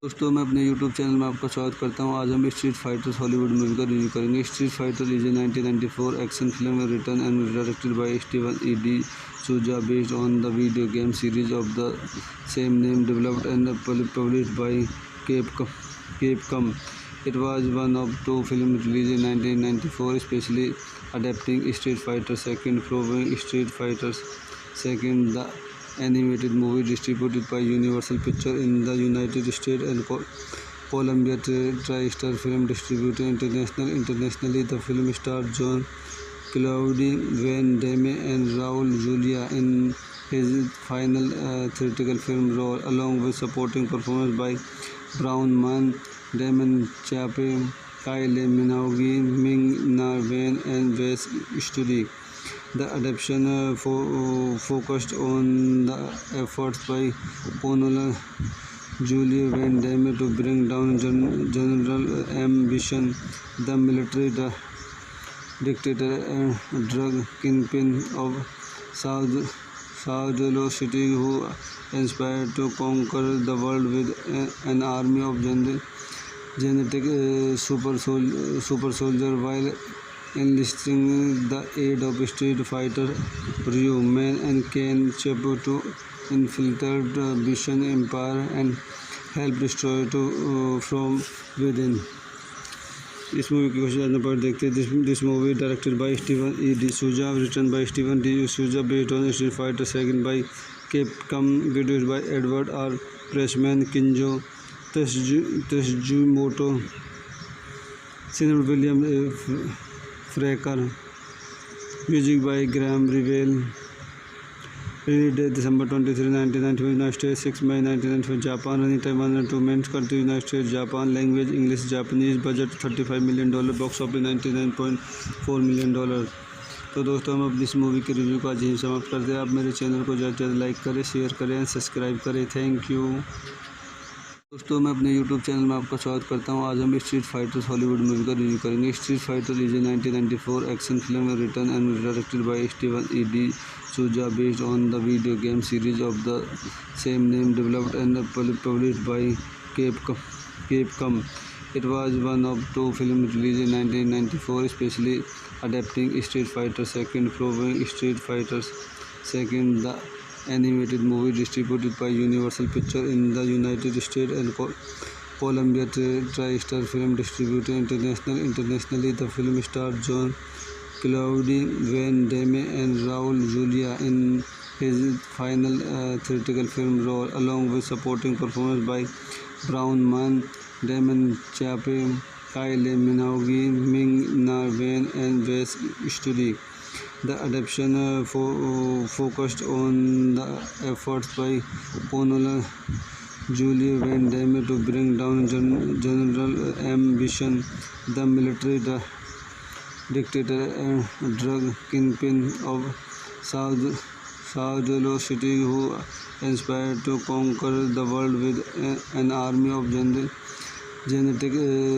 दोस्तों मैं अपने यूट्यूब चैनल में आपका स्वागत करता हूं. आज हम स्ट्रीट फाइटर्स हॉलीवुड मूवी का रिव्यू करेंगे. Street fighter is a 1994 action film written and directed by Steven E de Souza based on the video game series of the same name developed and published by Capcom. It was one of two films released in 1994, especially adapting Street Fighter II, following Street Fighter II, the animated movie distributed by Universal Pictures in the United States and Columbia TriStar Film Distributing Internationally. The film starred John Claude Van Damme and Raul Julia in his final theatrical film role, along with supporting performance by Brown Man, Damon Chappe, Kylie Minogue, Ming-Na Wen, and Wes Studi. The adaptation focused on the efforts by Ponola Julie Van Damme to bring down General Ambition, the military dictator and drug kingpin of Saudalo City, who inspired to conquer the world with an army of genetic super soldier while enlisting the aid of Street Fighter Ryu, Man and Ken Chebu to infiltrate the Bishan Empire and help destroy to from within. इस movie के question number देखते हैं. This movie directed by Steven E de Souza, written by Steven D de Souza, based on Street Fighter second by Capcom, produced by Edward R Pressman, Kenzo Tsujimoto, cinema William Fraker, music by Graeme Revell. Release date December 23, 1995, United States, 6 May 1995, Japan. Running time 102 minutes. Country United States, Japan. Language English, Japanese. Budget $35 million. Box office $99.4 million. तो दोस्तों हम अब इस movie के review का आज यहीं समाप्त करते हैं. आप मेरे चैनल को ज़्यादा से ज़्यादा लाइक करें, शेयर करें, सब्सक्राइब करें. थैंक यू दोस्तों. मैं अपने यूट्यूब चैनल में आपका स्वागत करता हूं. आज हम स्ट्रीट फाइटर्स हॉलीवुड मूवी का रिव्यू करेंगे. Street fighter is a 1994 action film written and directed by Steven E de Souza, based on the video game series of the same name, developed and published by Capcom. It was one of two films released in 1994, specially adapting Street Fighter II from Street Fighter II, the animated movie distributed by Universal Pictures in the United States and Columbia TriStar Film Distributed internationally. The film starred John Claude Van Damme and Raul Julia in his final theatrical film role, along with supporting performances by Braun Mann, Damon Chappelle, Kylie Minogue, Ming-Na Wen, and Wes Studi. The adaptation focused on the efforts by Paul Julie Van Damme to bring down General Ambition, the military dictator and drug kingpin of Saudalo City, who aspired to conquer the world with an army of genetic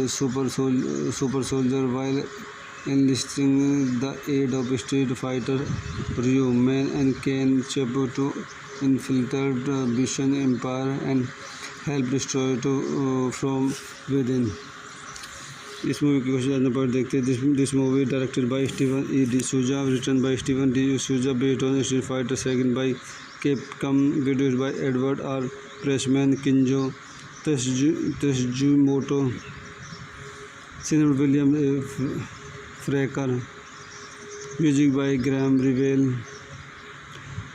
super soldier while enlisting the aid of Street Fighter Ryu, Man and Ken Chepo to infiltrate the Bishan Empire and help destroy it from within. इस movie के question number देखते हैं. This movie directed by Steven E de Souza, written by Steven D de Souza, based on Street Fighter second by Capcom, produced by Edward R Pressman, Kenzo Tsujimoto, cinema William Fraker, music by Graeme Revell.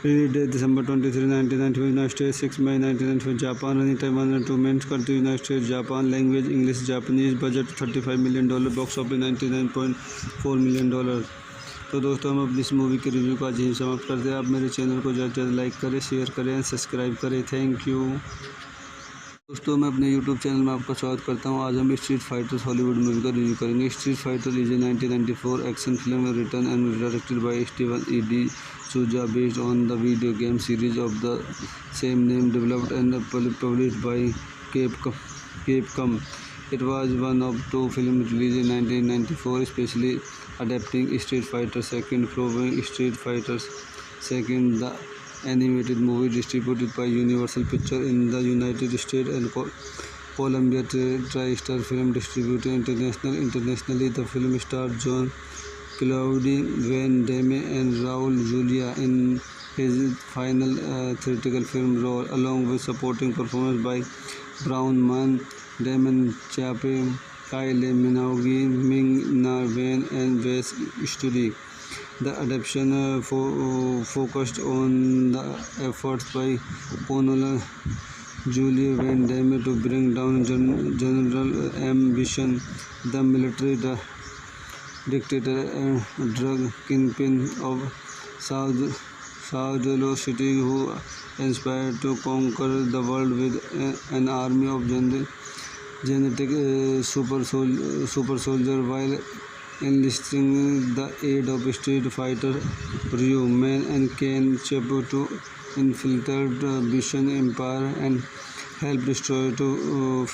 Release date December 23, 1995, United States, 6 May 1995, Japan. Running time 102 minutes. Country United States, Japan. Language English, Japanese. Budget $35 million. Box office $99.4 million. तो दोस्तों हम अब इस movie के review का आज यहीं समाप्त करते हैं. आप मेरे चैनल को ज़्यादा से ज़्यादा लाइक करें, शेयर करें, सब्सक्राइब करें. थैंक यू दोस्तों. मैं अपने यूट्यूब चैनल में आपका स्वागत करता हूं. आज हम स्ट्रीट फाइटर्स हॉलीवुड मूवी का रिव्यू करेंगे. Street fighter is a 1994 action film written and directed by Steven E de Souza, based on the video game series of the same name, developed and published by Capcom. It was one of two films released in 1994, specially adapting Street Fighter II from Street Fighter II, the animated movie distributed by Universal Pictures in the United States and Columbia TriStar Film Distributed internationally. The film starred John Claude Van Damme and Raul Julia in his final theatrical film role, along with supporting performances by Braun Mann, Damon Chappelle, Kylie Minogue, Ming-Na Wen, and Wes Studi. The adaptation focused on the efforts by Paul Julie Van Damme to bring down General Ambition, the military dictator and drug kingpin of Saudalo City, who aspired to conquer the world with an army of genetic super soldier while enlisting the aid of Street Fighter Ryu, Man and Ken Chepo to infiltrate the Bishan Empire and help destroy it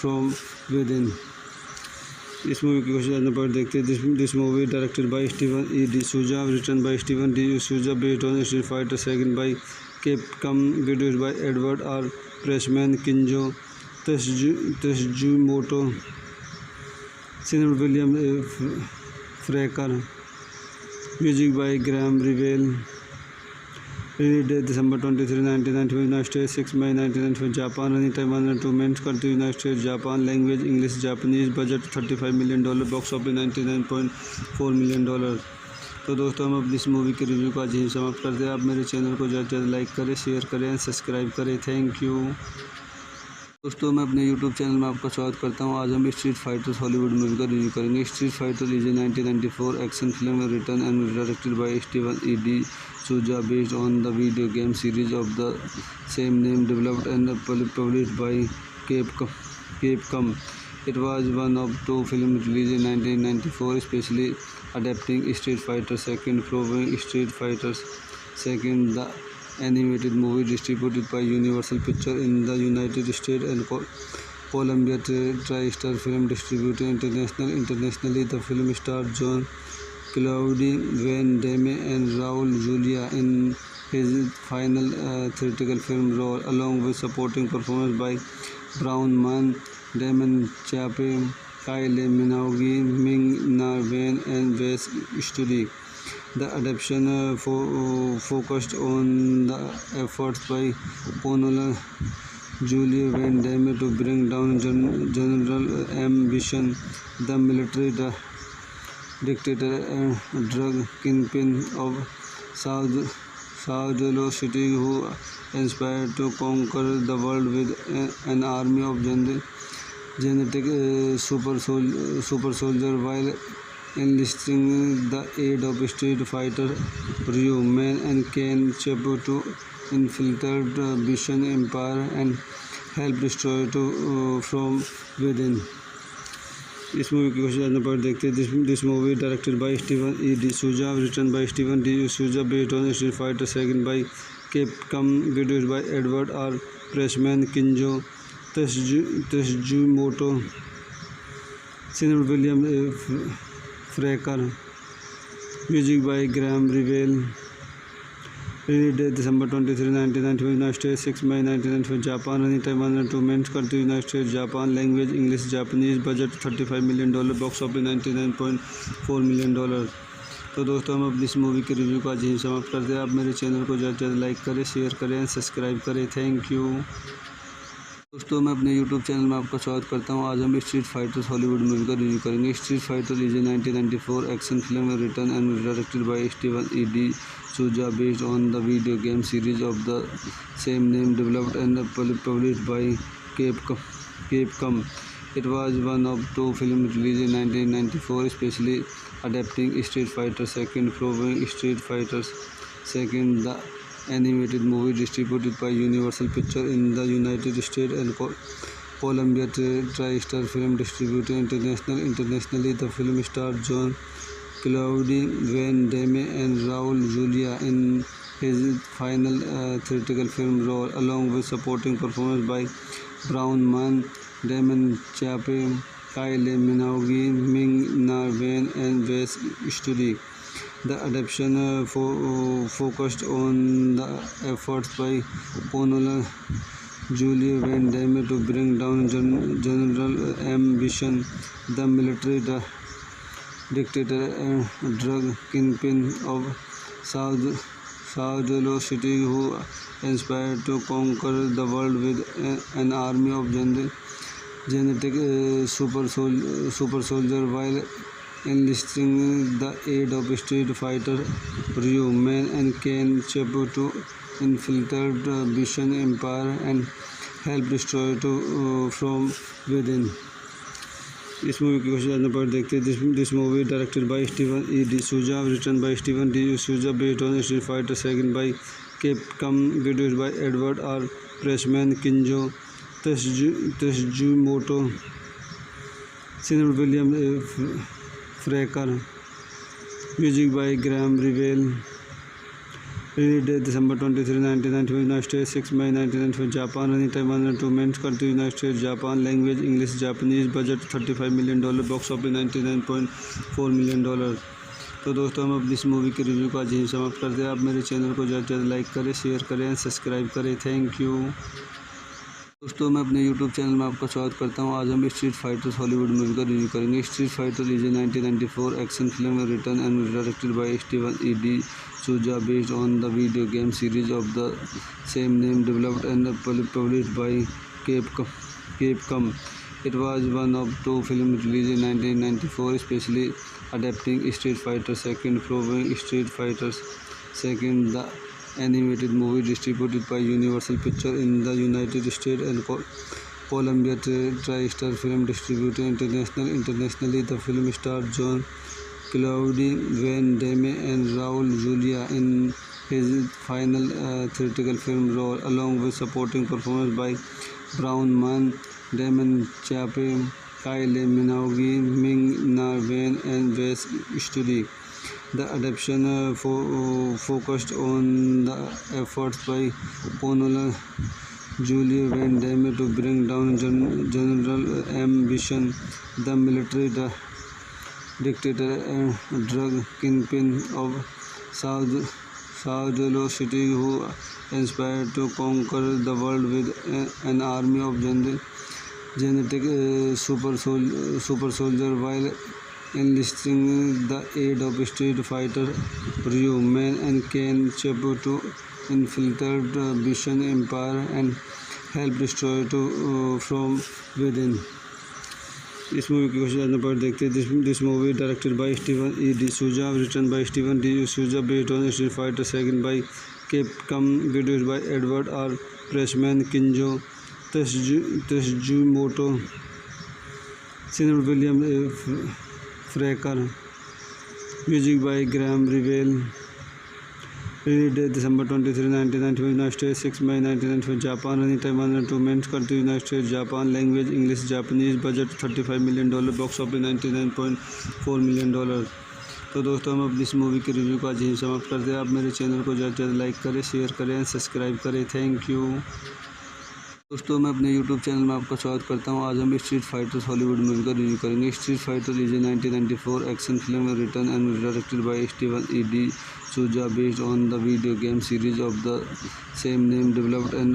from within. इस movie के question number देखते हैं. This movie directed by Steven E de Souza, written by Steven D de Souza, based on Street Fighter second by Capcom, produced by Edward R Pressman, Kenzo Tsujimoto, cinema William Fraker, music by Graeme Revell. Release date December 23, 1995, United States, 6 May 1995, Japan. Running time 102 minutes. Country United States, Japan. Language English, Japanese. Budget $35 million. Box office $99.4 million. तो दोस्तों हम अब इस movie के review का आज यहीं समाप्त करते हैं। आप मेरे चैनल को ज़्यादा से ज़्यादा लाइक करें, शेयर करें एंड सब्सक्राइब करें। Thank you. दोस्तों मैं अपने यूट्यूब चैनल में आपका स्वागत करता हूं। आज हम स्ट्रीट फाइटर्स हॉलीवुड मूवी का रिव्यू करेंगे। Street fighter is a 1994 action film written and directed by Steven E de Souza based on the video game series of the same name developed and published by Capcom. It was one of two films released in 1994, especially adapting Street Fighter II following Street Fighter II, the animated movie distributed by Universal Pictures in the United States and Columbia TriStar Film Distributed internationally. The film stars John Claude Van Damme and Raul Julia in his final theatrical film role, along with supporting performances by Braun Mann, Damon Chape, Kylie Minogue, Ming-Na Wen, and Wes Studi. The adaptation focused on the efforts by Colonel Julie Van Damme to bring down General Ambition, the military dictator and drug kingpin of Saudalo City, who aspired to conquer the world with an army of genetic super soldier while enlisting the aid of Street Fighter Ryu, Man and Ken Chapo to infiltrate the Bishan Empire and help destroy it from within. इस movie की कोशिश जानने पर देखते हैं। This movie directed by Steven E de Souza, written by Steven de Souza, based on Street Fighter II by Capcom, produced by Edward R Pressman, Kenzo Tsujimoto, cinematography William Fraker, music by Graeme Revell. Release date December 23, 1995, United States, 6 May 1995, Japan. Running time 102 minutes. Country United States, Japan. Language English, Japanese. Budget $35 million. Box office $99.4 million. तो दोस्तों हम अब इस movie के review का आज यहीं समाप्त करते हैं। आप मेरे चैनल को ज़्यादा से ज़्यादा लाइक करें, शेयर करें एंड सब्सक्राइब करें। Thank you. दोस्तों मैं अपने यूट्यूब चैनल में आपका स्वागत करता हूं। आज हम स्ट्रीट फाइटर्स हॉलीवुड मूवी का रिव्यू करेंगे। Street fighter is a 1994 action film written and directed by Steven E de Souza based on the video game series of the same name developed and published by Capcom. It was one of two films released in 1994, especially adapting Street Fighter II following Street Fighter II, the animated movie distributed by Universal Pictures in the United States and Columbia TriStar Film Distributed internationally. The film stars John Claude Van Damme and Raul Julia in his final theatrical film role, along with supporting performances by Braun Mann, Damon Chape, Kylie Minogue, Ming-Na Wen, and Wes Studi. The adaptation focused on the efforts by Colonel Julie Van Damme to bring down General Ambition, the military dictator and drug kingpin of Saudalo City, who aspired to conquer the world with an army of genetic super soldier while enlisting the aid of Street Fighter Ryu, Man and Ken Chapo to infiltrate the Bishan Empire and help destroy it from within. इस movie की कोशिश जानने पर देखते हैं। This movie directed by Steven E de Souza, written by Steven de Souza, based on Street Fighter II by Capcom, produced by Edward R Pressman, Kenzo Tsujimoto, cinematography William Fraker, music by Graeme Revell. Release date December 23, 1995, United States, 6 May 1995, Japan. Running time 102 minutes. Country United States, Japan. Language English, Japanese. Budget $35 million. Box office $99.4 million. तो दोस्तों हम अब इस movie के review का आज यहीं समाप्त करते हैं। आप मेरे चैनल को ज़्यादा से ज़्यादा लाइक करें, शेयर करें एंड सब्सक्राइब करें। Thank you. दोस्तों मैं अपने YouTube चैनल में आपका स्वागत करता हूं। आज हम स्ट्रीट फाइटर्स हॉलीवुड मूवी का रिव्यू करेंगे। Street fighter is a 1994 action film written and directed by Steven E de Souza based on the video game series of the same name developed and published by Capcom. It was one of two films released in 1994, especially adapting Street Fighter II following Street Fighter II, the animated movie distributed by Universal Pictures in the United States and Columbia TriStar Film Distributor Internationally. The film starred John Claude Van Damme and Raul Julia in his final theatrical film role, along with supporting performance by Brown Man, Damon Chappe, Kylie Minogue, Ming-Na Wen, and Wes Studi. The adaptation focused on the efforts by Ponola Julia Van Damme to bring down General Ambition, the military dictator and drug kingpin of Saudalo City, who aspired to conquer the world with an army of genetic super soldier while enlisting the aid of Street Fighter Ryu, Man and Ken Chapo to infiltrate the Bishan Empire and help destroy it from within. इस movie की कुछ जानने पर देखते हैं। This movie directed by Steven E de Souza, written by Steven de Souza, based on Street Fighter second bye Capcom, produced by Edward R. Pressman, Kinjo Tsuchimoto, Senior William A. Fraker, music by Graham Revell. Release date December 23, 1995, United States, 6 May 1995, Japan. Running time 102 minutes. Country United States, Japan. Language English, Japanese. Budget $35 million. Box office $99.4 million. तो दोस्तों हम अपनी इस movie के review का आज यहीं समाप्त करते हैं। आप मेरे चैनल को ज़्यादा से ज़्यादा लाइक करें, शेयर करें एंड सब्सक्राइब करें। Thank you. दोस्तों मैं अपने YouTube चैनल में आपका स्वागत करता हूं। आज हम स्ट्रीट फाइटर्स हॉलीवुड मूवी का रिव्यू करेंगे। Street fighter is a 1994 action film written and directed by Steven E de Souza based on the video game series of the same name developed and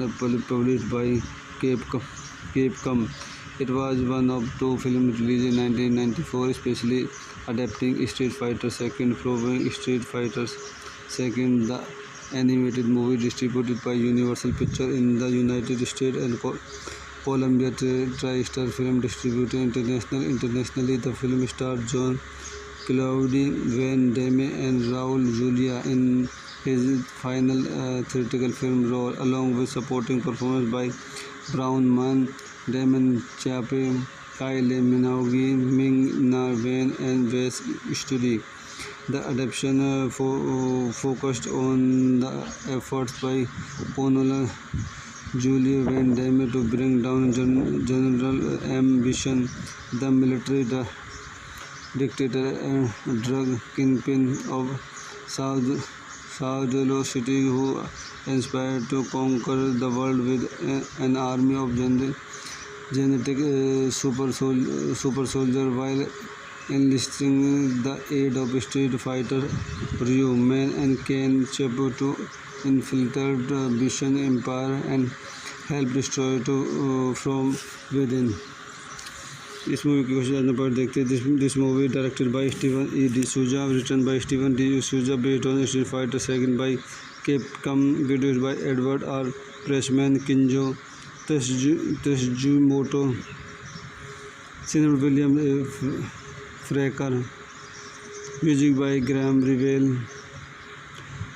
published by Capcom. It was one of two films released in 1994, especially adapting Street Fighter II following Street Fighter II, the animated movie distributed by Universal Pictures in the United States and Columbia TriStar Film Distributor Internationally. The film starred John Claude Van Damme and Raul Julia in his final theatrical film role, along with supporting performance by Brown Man, Damon Chappe, Kylie Minogue, Ming-Na Wen, and Wes Studi. The adaptation focused on the efforts by Ponola Julia Van Damme to bring down General Ambition, the military dictator and drug kingpin of Saudalo City, who aspired to conquer the world with an army of genetic super soldier while enlisting the aid of Street Fighter Ryu, Man and Ken Chapo to infiltrate the Bishan Empire and help destroy it from within. इस movie की कुछ जानने पर देखते हैं। This movie directed by Steven E de Souza, written by Steven de Souza, based on Street Fighter second bye Capcom, produced by Edward R. Pressman, Kinjo Tsuchimoto, Senior William A. Fraker, music by Graham Revell.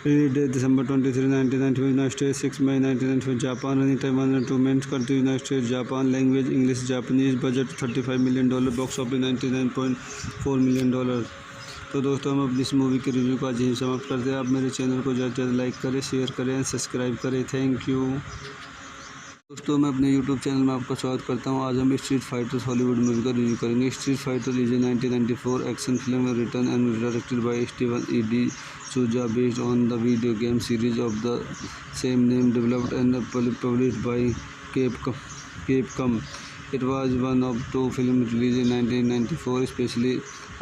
Release date December 23, 1995, United States, 6 May 1995, Japan. Running time 102 minutes. Country United States, Japan. Language English, Japanese. Budget $35 million. Box office $99.4 million. तो दोस्तों हम अपनी इस movie के review का आज यहीं समाप्त करते हैं। आप मेरे चैनल को ज़्यादा से ज़्यादा लाइक करें, शेयर करें एंड सब्सक्राइब करें। Thank you. दोस्तों मैं अपने YouTube चैनल में आपका स्वागत करता हूं। आज हम स्ट्रीट फाइटर्स हॉलीवुड मूवी का रिव्यू करेंगे। Street fighter is a 1994 action film written and directed by Steven E de Souza based on the video game series of the same name developed and published by Capcom. It was one of two films released in 1994, especially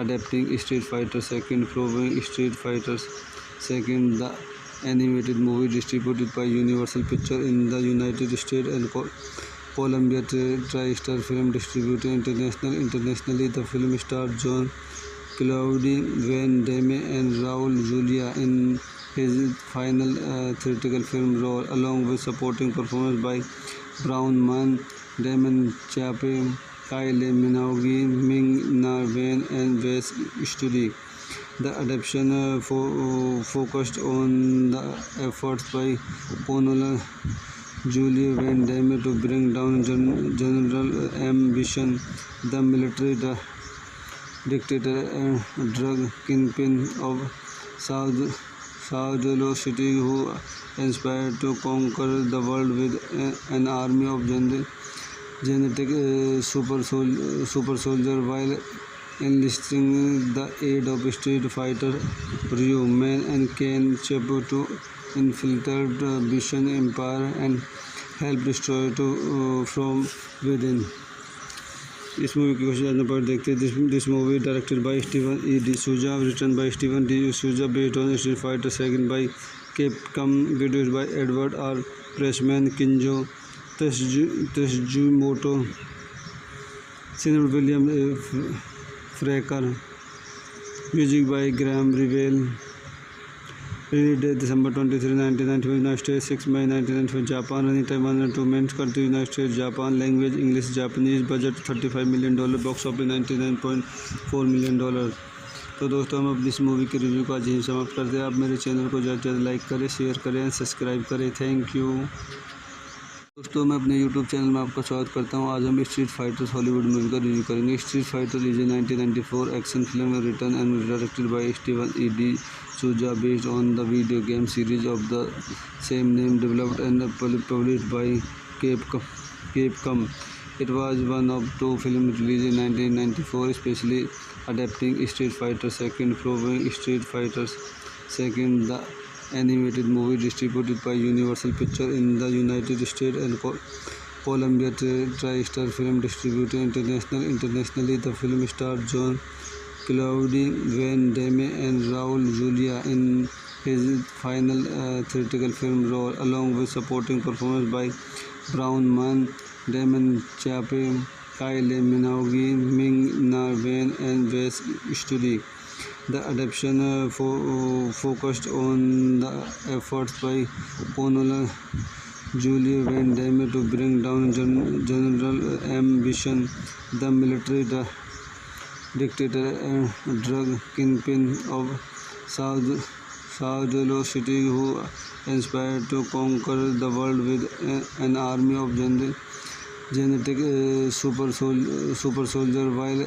adapting Street Fighter II following Street Fighter II, the animated movie distributed by Universal Pictures in the United States and Columbia TriStar Film Distributor Internationally. The film starred John Claude Van Damme and Raul Julia in his final theatrical film role, along with supporting performance by Brown Man, Damon Chappe, Kylie Minogue, Ming-Na Wen, and Wes Studi. The adaptation focused on the efforts by Pamela Julie Van Damme to bring down General M. Bison, the military dictator and drug kingpin of South City, who aspired to conquer the world with an army of genetic super soldier while enlisting the aid of Street Fighter Ryu, Man, and Ken Chepo to infiltrate the Bison Empire and help destroy it from within. इस movie की कुछ जानने पर देखते हैं. This movie directed by Steven E de Souza, written by Steven de Souza, based on Street Fighter second by Capcom, produced by Edward R Pressman, Kenzo Tsujimoto, cinema William Fraker, music by Graeme Revell. Release date December 23, 1995, United States, 6 May 1995, Japan. Running time 102 minutes. Country United States, Japan. Language English, Japanese. Budget $35 million. Box office $99.4 million. तो दोस्तों, हम अब इस movie के review का आज यहीं समाप्त करते हैं. आप मेरे चैनल को ज़्यादा से ज़्यादा लाइक करें, शेयर करें एंड सब्सक्राइब करें. Thank you. दोस्तों, मैं अपने यूट्यूब चैनल में आपका स्वागत करता हूं. आज हम स्ट्रीट फाइटर्स हॉलीवुड मूवी का रिव्यू करेंगे. Street fighter is a 1994 action film written and directed by Steven E de Souza, based on the video game series of the same name, developed and published by Capcom. It was one of two films released in 1994, especially adapting Street Fighter II, following Street Fighter II, the animated movie distributed by Universal Pictures in the United States and Columbia TriStar Film Distributor Internationally. The film starred John Claude Van Damme and Raul Julia in his final theatrical film role, along with supporting performance by Brown Man, Damon Chappe, Kylie Minogue, Ming-Na Wen, and Wes Studi. The adaptation focused on the efforts by Pamela Julie Van Damme to bring down General M. Bison, the military dictator and drug kingpin of South City, who aspired to conquer the world with an army of genetic super soldier while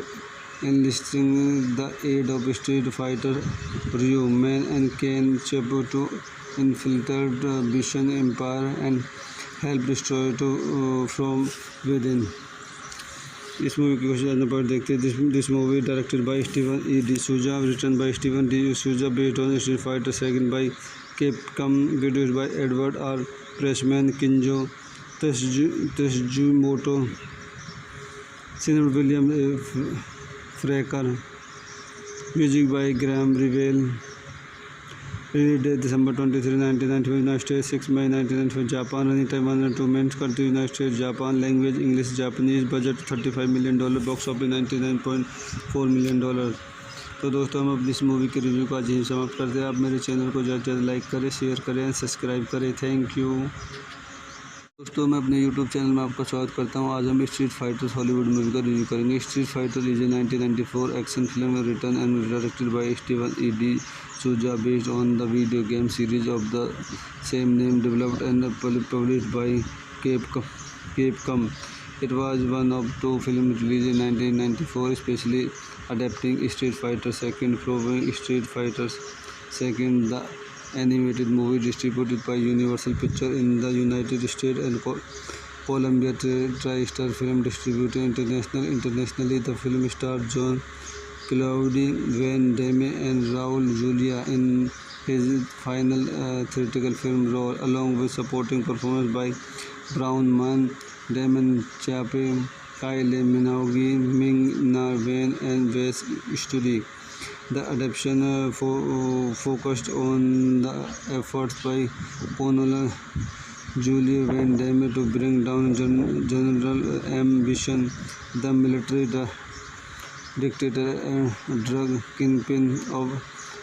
enlisting the aid of Street Fighter Ryu, Man, and Ken Chepo to infiltrate the Bison Empire and help destroy it from within. इस movie की कुछ जानने पर देखते हैं. This movie directed by Steven E de Souza, written by Steven de Souza, based on Street Fighter second by Capcom, produced by Edward R Pressman, Kenzo Tsujimoto, cinema William Fraker, music by Graeme Revell. Release date December 23, 1995, United States, 6 May 1995, Japan. Running time 102 minutes. Country United States, Japan. Language English, Japanese. Budget $35 million. Box office $99.4 million. तो दोस्तों, हम अब इस movie के review का आज यहीं समाप्त करते हैं. आप मेरे चैनल को ज़्यादा से ज़्यादा लाइक करें, शेयर करें एंड सब्सक्राइब करें. Thank you. दोस्तों, मैं अपने यूट्यूब चैनल में आपका स्वागत करता हूं. आज हम स्ट्रीट फाइटर्स हॉलीवुड मूवी का रिव्यू करेंगे. Street fighter is a 1994 action film written and directed by Steven E de Souza, based on the video game series of the same name, developed and published by Capcom. It was one of two films released in 1994, especially adapting Street Fighter II, following Street Fighter II, the animated movie distributed by Universal Pictures in the United States and Columbia TriStar Film Distributor Internationally. The film starred John Claude Van Damme and Raul Julia in his final theatrical film role, along with supporting performance by Brown Man, Damon Chappe, Kylie Minogue, Ming-Na Wen, and Wes Studi. The adaptation focused on the efforts by Pamela Julie Van Damme to bring down General M. Bison, the military dictator and drug kingpin of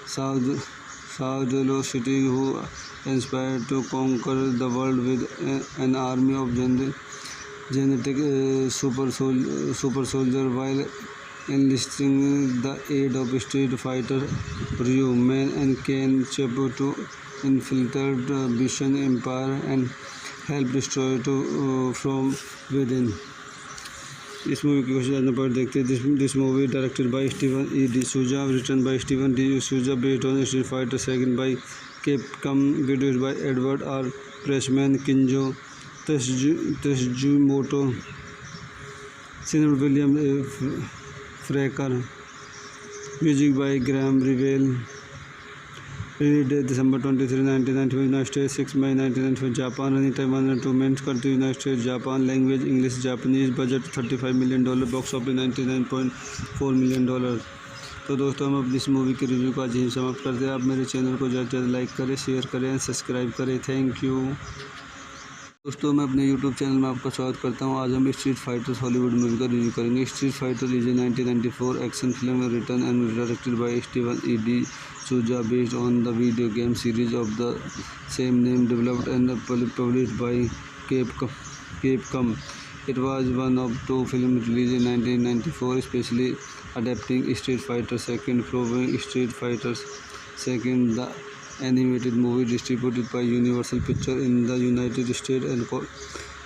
Saudalo City, who aspired to conquer the world with an army of genetic super soldier while enlisting the aid of Street Fighter Ryu, Man and Ken Chepo to infiltrate the Bison Empire and help destroy it from within. इस movie की कुछ जानने पर देखते हैं. This movie directed by Steven E de Souza, written by Steven D de Souza, based on Street Fighter second by Capcom, produced by Edward R Pressman, Kenzo Tsujimoto, cinema William Fraker, music by Graeme Revell. Release date December 23, 1995, United States, 6 May 1995, Japan. Running time 102 minutes. Country United States, Japan. Language English, Japanese. Budget $35 million. Box office $99.4 million. तो दोस्तों हम अब इस movie की review का आज यहीं समाप्त करते हैं. आप मेरे चैनल को ज़्यादा से ज़्यादा लाइक करें, शेयर करें, सब्सक्राइब करें. Thank you. दोस्तों मैं अपने यूट्यूब चैनल में आपका स्वागत करता हूं. आज हम स्ट्रीट फाइटर्स हॉलीवुड मूवी का रिव्यू करेंगे. Street fighter is a 1994 action film written and directed by Steven E de Souza, based on the video game series of the same name, developed and published by Capcom. It was one of two films released in 1994, specially adapting Street Fighter II from Street Fighter II, the animated movie distributed by Universal Pictures in the United States and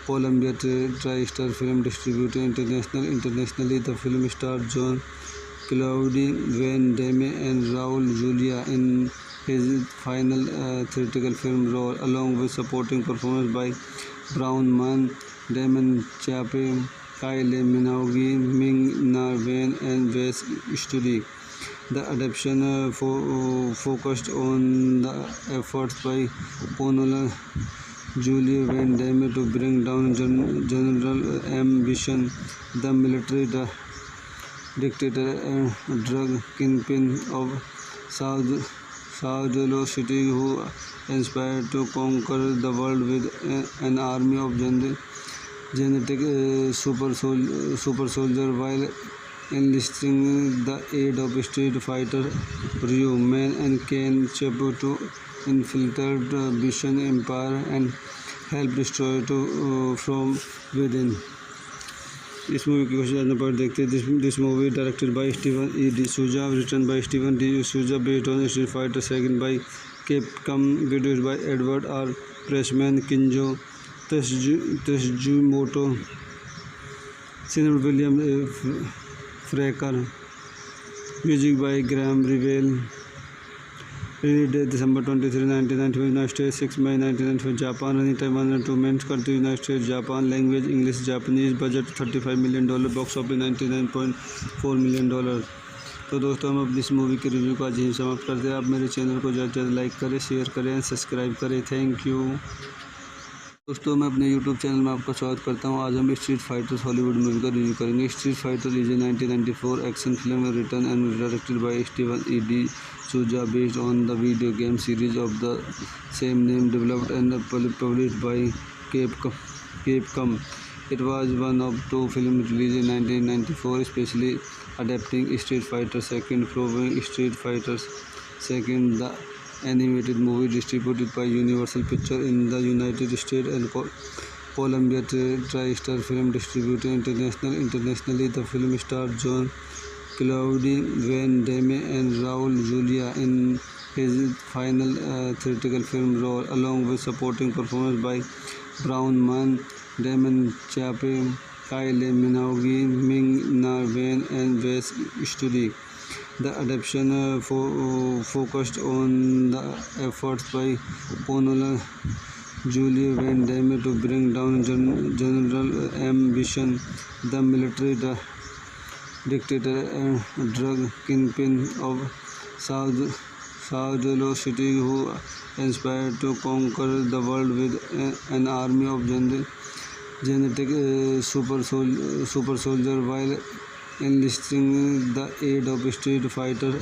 Columbia TriStar Film Distributing Internationally. The film starred John Claude Van Damme and Raul Julia in his final theatrical film role, along with supporting performances by Brown Man, Damon Chappe, Kyle Minogue, Ming-Na Wen, and Wes Studi. The adaptation focused on the efforts by Ponola Julie Van Damme to bring down General M. Bison, the military dictator and drug kingpin of Saudalo City, who aspired to conquer the world with an army of genetic super soldier while enlisting the aid of Street Fighter Ryu, Man and Ken Chepo to infiltrate the Bison Empire and help destroy it from within. इस movie की कुछ जानने पर देखते हैं. This movie directed by Steven E de Souza, written by Steven D de Souza, based on Street Fighter second by Capcom, produced by Edward R Pressman, Kenzo Tsujimoto, cinema William Fraker, music by Graeme Revell. Release date December 23, 1995, United States, 6 May 1995, Japan. Running time 102 minutes. Country United States, Japan. Language English, Japanese. Budget $35 million. Box office $99.4 million. तो दोस्तों हम अब इस movie की review का आज यहीं समाप्त करते हैं. आप मेरे चैनल को ज़्यादा से ज़्यादा लाइक करें, शेयर करें, सब्सक्राइब करें. Thank you. दोस्तों मैं अपने यूट्यूब चैनल में आपका स्वागत करता हूं. आज हम स्ट्रीट फाइटर्स हॉलीवुड मूवी का रिव्यू करेंगे. Street fighter is a 1994 action film written and directed by Steven E de Souza, based on the video game series of the same name, developed and published by Capcom. It was one of two films released in 1994, specially adapting Street Fighter II from Street Fighter II, the animated movie distributed by Universal Pictures in the United States and Columbia TriStar Film Distributing Internationally. The film starred John Claude Van Damme and Raul Julia in his final theatrical film role, along with supporting performances by Brown Man, Damon Chappe, Kyle Minogue, Ming-Na Wen, and Wes Studi. The adaptation focused on the efforts by Ponola Julie Van Damme to bring down General M. Bison, the military dictator and drug kingpin of Saudalo City, who aspired to conquer the world with an army of genetic super soldier while enlisting the aid of Street Fighter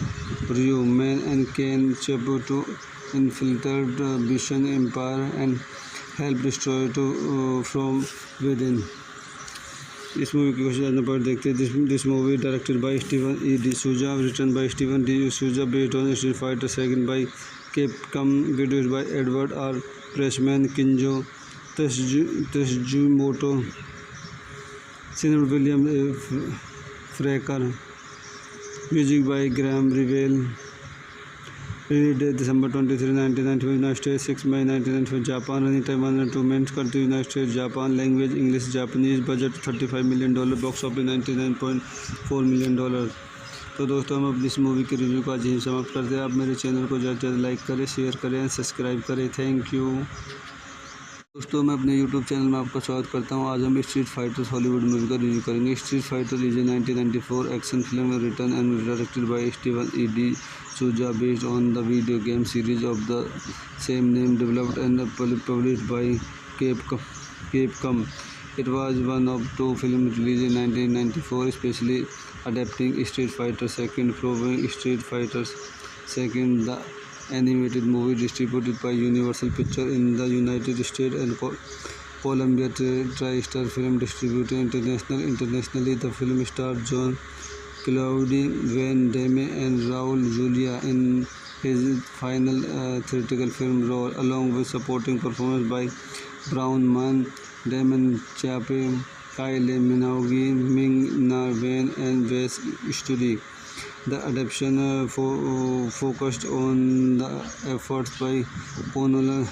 Ryu, Man and Ken Chepo to infiltrate the Bison Empire and help destroy to from within. इस movie के question number देखते हैं. This movie directed by Steven E de Souza, written by Steven de Souza, based on Street Fighter second by Capcom, produced by Edward R Pressman, Kenzo Tsujimoto, cinema William Fraker, music by Graeme Revell. Release date December 23, 1995, United States, 6 May 1995, Japan. Running time 102 minutes. Country United States, Japan. Language English, Japanese. Budget $35 million. Box office $99.4 million. तो दोस्तों हम अपनी इस movie के review का आज यहीं समाप्त करते हैं. आप मेरे चैनल को ज़्यादा से ज़्यादा लाइक करें, शेयर करें, सब्सक्राइब करें. थैंक यू दोस्तों. मैं अपने यूट्यूब चैनल में आपका स्वागत करता हूं. आज हम स्ट्रीट फाइटर्स हॉलीवुड मूवी का रिव्यू करेंगे. Street fighter is a 1994 action film written and directed by Steven E de Souza, based on the video game series of the same name, developed and published by Capcom. It was one of two films released in 1994, especially adapting Street Fighter II from Street Fighter II, the animated movie distributed by Universal Pictures in the United States and Columbia TriStar Film Distributed internationally. The film stars John Claude Van Damme and Raul Julia in his final theatrical film role, along with supporting performances by Braun Mann, Damon Chappe, Kylie Minogue, Ming-Na Wen, and Wes Studi. The adaptation focused on the efforts by Paul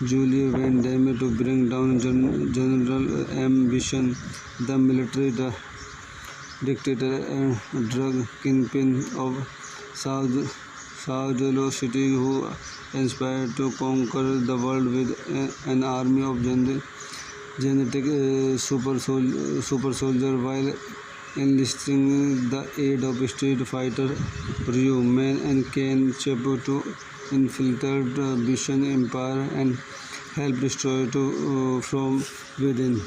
Julie Van Damme to bring down General Ambition, the military dictator and drug kingpin of Saudalo City, who inspired to conquer the world with an army of genetic super soldier while enlisting the aid of Street Fighter Ryu, Man, and Ken Chapo to infiltrate the Bishan Empire and help destroy to from within.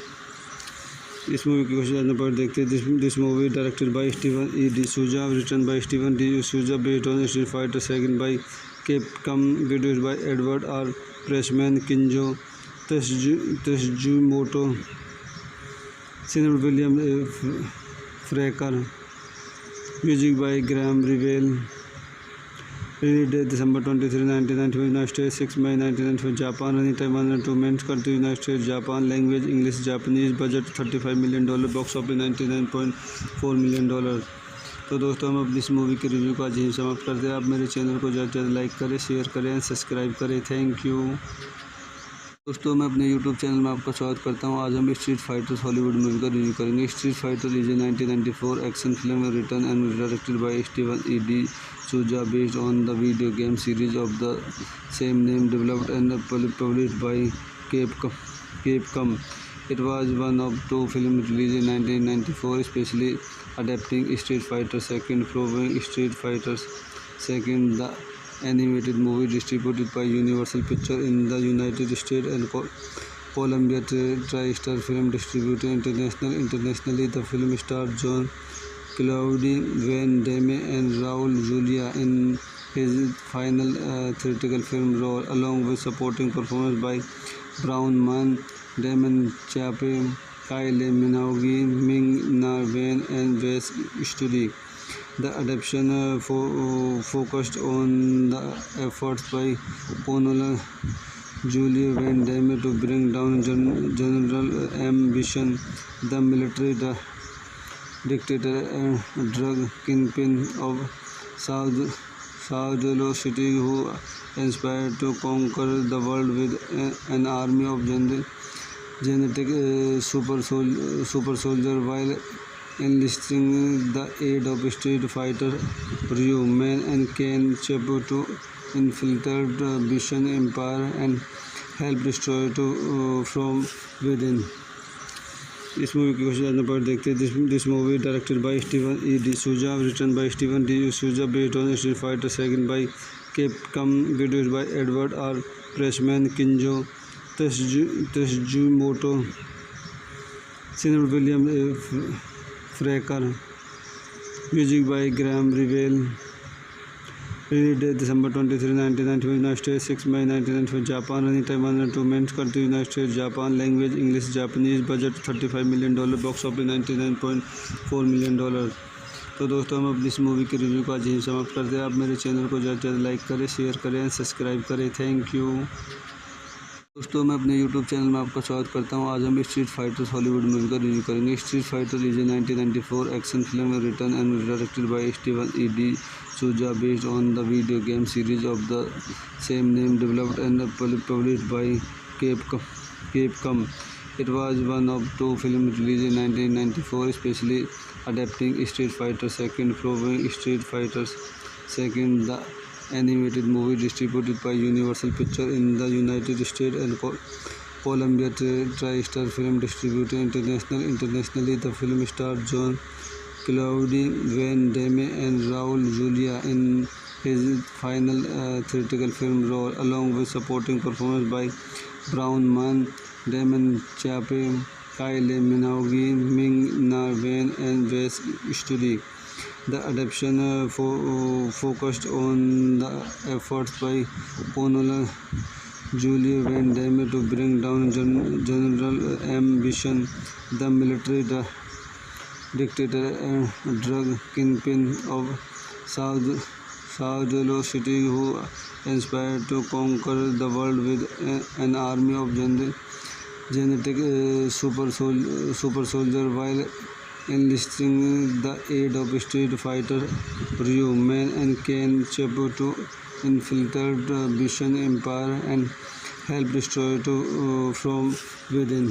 इस movie के question number देखते हैं. This movie directed by Steven E de Souza, written by Steven de Souza, based on Street Fighter second by Capcom, produced by Edward R Pressman, Kenzo Tsujimoto, cinema William Fraker, music by Graeme Revell. Release date December 23, 1995, United States, 6 May 1995, Japan. Running time 102 minutes. Country United States, Japan. Language English, Japanese. Budget $35 million. Box office $99.4 million. तो दोस्तों हम अपनी इस movie के review का आज यहीं समाप्त करते हैं. आप मेरे चैनल को ज़्यादा से ज़्यादा लाइक करें, शेयर करें, सब्सक्राइब करें. थैंक यू दोस्तों. मैं अपने यूट्यूब चैनल में आपका स्वागत करता हूं. आज हम स्ट्रीट फाइटर्स हॉलीवुड मूवी का रिव्यू करेंगे. Street fighter is a 1994 action film written and directed by Steven E de Souza, based on the video game series of the same name, developed and published by Capcom. It was one of two films released in 1994, especially adapting Street Fighter II from Street Fighter II, the animated movie distributed by Universal Pictures in the United States and Columbia TriStar Film Distributed internationally. The film stars John Claude Van Damme and Raul Julia in his final theatrical film role, along with supporting performances by Braun Mann, Damon Chappe, Kylie Minogue, Ming-Na Wen, and Wes Studi. The adaptation focused on the efforts by Paul Julie Van Damme to bring down General Ambition, the military dictator and drug kingpin of Saudalo City, who inspired to conquer the world with an army of genetic super soldier while enlisting the aid of Street Fighter Ryu, Man, and Ken Chapo to infiltrate the Bishan Empire and help destroy to from within. इस movie के question number देखते हैं. This movie directed by Steven E de Souza, written by Steven de Souza, based on Street Fighter second by Capcom, produced by Edward R Pressman, Kenzo Tsujimoto, cinema William Fraker, music by Graeme Revell. Release date December 23, 1995, United States, 6 May 1995, Japan. Running time 102 minutes. Country United States, Japan. Language English, Japanese. Budget $35 million. Box office $99.4 million. तो दोस्तों हम अपनी इस movie की review का आज यहीं समाप्त करते हैं। आप मेरे चैनल को ज़्यादा से ज़्यादा लाइक करें, शेयर करें एंड सब्सक्राइब करें। Thank you. दोस्तों मैं अपने यूट्यूब चैनल में आपका स्वागत करता हूं। आज हम स्ट्रीट फाइटर्स हॉलीवुड मूवी का रिव्यू करेंगे। Street fighter is a 1994 action film written and directed by Steven E de Souza based on the video game series of the same name developed and published by Capcom. It was one of two films released in 1994, especially adapting Street Fighter II from Street Fighter II, the animated movie distributed by Universal Pictures in the United States and Columbia TriStar Film Distributed internationally. The film starred John Claude Van Damme and Raul Julia in his final theatrical film role, along with supporting performances by Brown Man, Damon Chappe, Kylie Minogue, Ming-Na Wen, and Wes Studi. The adaptation focused on the efforts by Colonel Julie Van Damme to bring down General Ambition, the military dictator and drug kingpin of Saudalo City, who aspired to conquer the world with an army of genetic super soldier while enlisting the aid of Street Fighter Ryu, Man and Ken Chapo to infiltrate the Bishan Empire and help destroy it from within.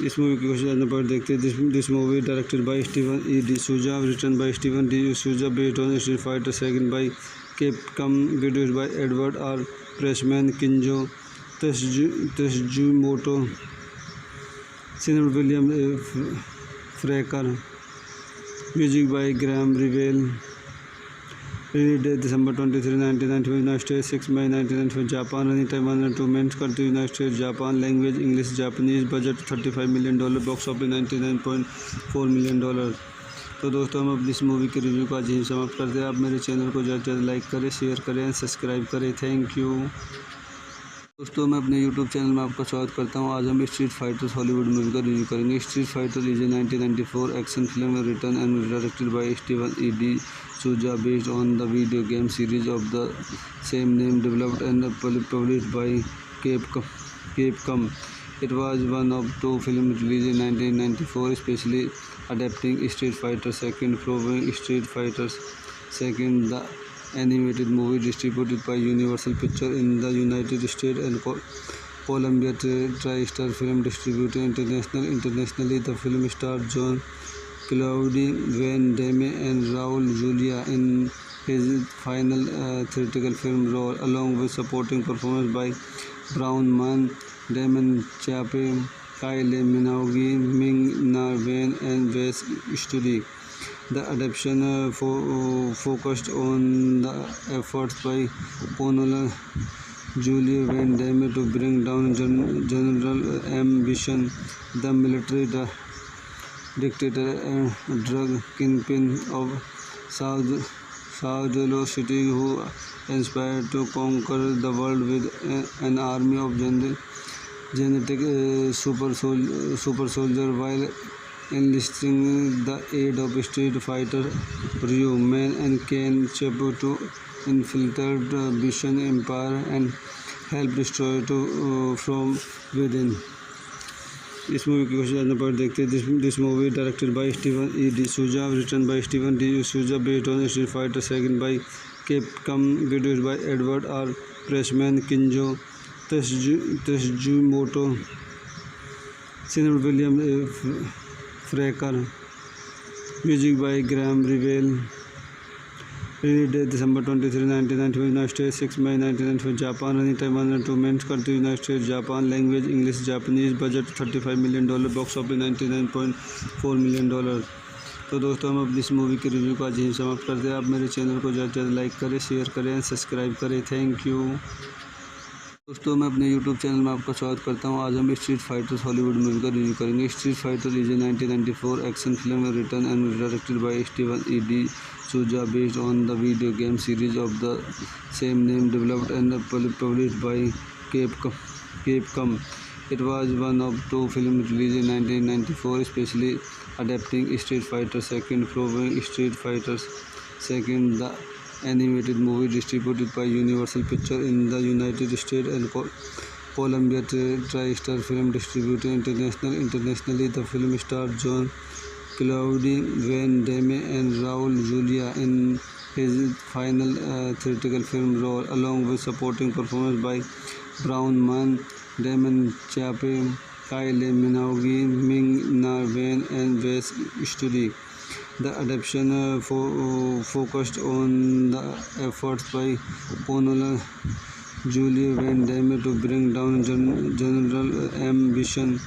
इस movie की कुछ जानने पर देखते हैं। This movie directed by Steven E de Souza, written by Steven de Souza, based on Street Fighter second by Capcom, produced by Edward R Pressman, Kenzo Tsujimoto, cinema William Fraker, music by Graeme Revell. Release date December 23, 1995, United States, 6 May 1995, Japan. Running time 102 minutes. Country United States, Japan. Language English, Japanese. Budget $35 million. Box office $99.4 million. तो दोस्तों हम अपनी इस movie की review का आज यहीं समाप्त करते हैं। आप मेरे चैनल को ज़्यादा से ज़्यादा लाइक करें, शेयर करें एंड सब्सक्राइब करें। Thank you. दोस्तों मैं अपने यूट्यूब चैनल में आपका स्वागत करता हूं। आज हम स्ट्रीट फाइटर्स हॉलीवुड मूवी का रिव्यू करेंगे। Street fighter is a 1994 action film written and directed by Steven E de Souza based on the video game series of the same name developed and published by Capcom. It was one of two films released in 1994, especially adapting Street Fighter II from Street Fighter II, the animated movie distributed by Universal Pictures in the United States and Columbia TriStar Film Distributed internationally. The film starred John Claude Van Damme and Raul Julia in his final theatrical film role, along with supporting performances by Brown Man, Damon Chappe, Kylie Minogue, Ming-Na Wen, and Wes Studi. The adaptation focused on the efforts by Colonel Julie Van Damme to bring down General Ambition, the military dictator and drug kingpin of Saudalo City, who aspired to conquer the world with an army of genetic super soldier while enlisting the aid of Street Fighter Ryu, Man and Ken Chapo to infiltrate the Bishan Empire and help destroy it from within. इस movie की कुछ जानने पर देखते हैं। This movie directed by Steven E de Souza, written by Steven de Souza, based on Street Fighter second by Capcom, produced by Edward R Pressman, Kenzo Tsujimoto, cinema William Fraker, music by Graeme Revell. Release date December 23, 1995, United States, 6 May 1995, Japan. Running time 102 minutes. Country United States, Japan. Language English, Japanese. Budget $35 million. Box office $99.4 million. तो दोस्तों हम अपनी इस movie की review का आज यहीं समाप्त करते हैं। आप मेरे चैनल को ज़्यादा से ज़्यादा लाइक करें, शेयर करें एंड सब्सक्राइब करें। Thank you. दोस्तों मैं अपने YouTube चैनल में आपका स्वागत करता हूं। आज हम स्ट्रीट फाइटर्स हॉलीवुड मूवी का रिव्यू करेंगे। Street fighter is a 1994 action film written and directed by Steven E de Souza based on the video game series of the same name developed and published by Capcom. It was one of two films released in 1994, especially adapting Street Fighter II from Street Fighter II, the animated movie distributed by Universal Pictures in the United States and Columbia TriStar Film Distributed Internationally. The film starred John Claude Van Damme and Raul Julia in his final theatrical film role, along with supporting performance by Brown Man, Damon Chape, Kylie Minogue, Ming-Na Wen, and Wes Studi. The adaptation focused on the efforts by Honora Julie Van Damme to bring down General Ambition,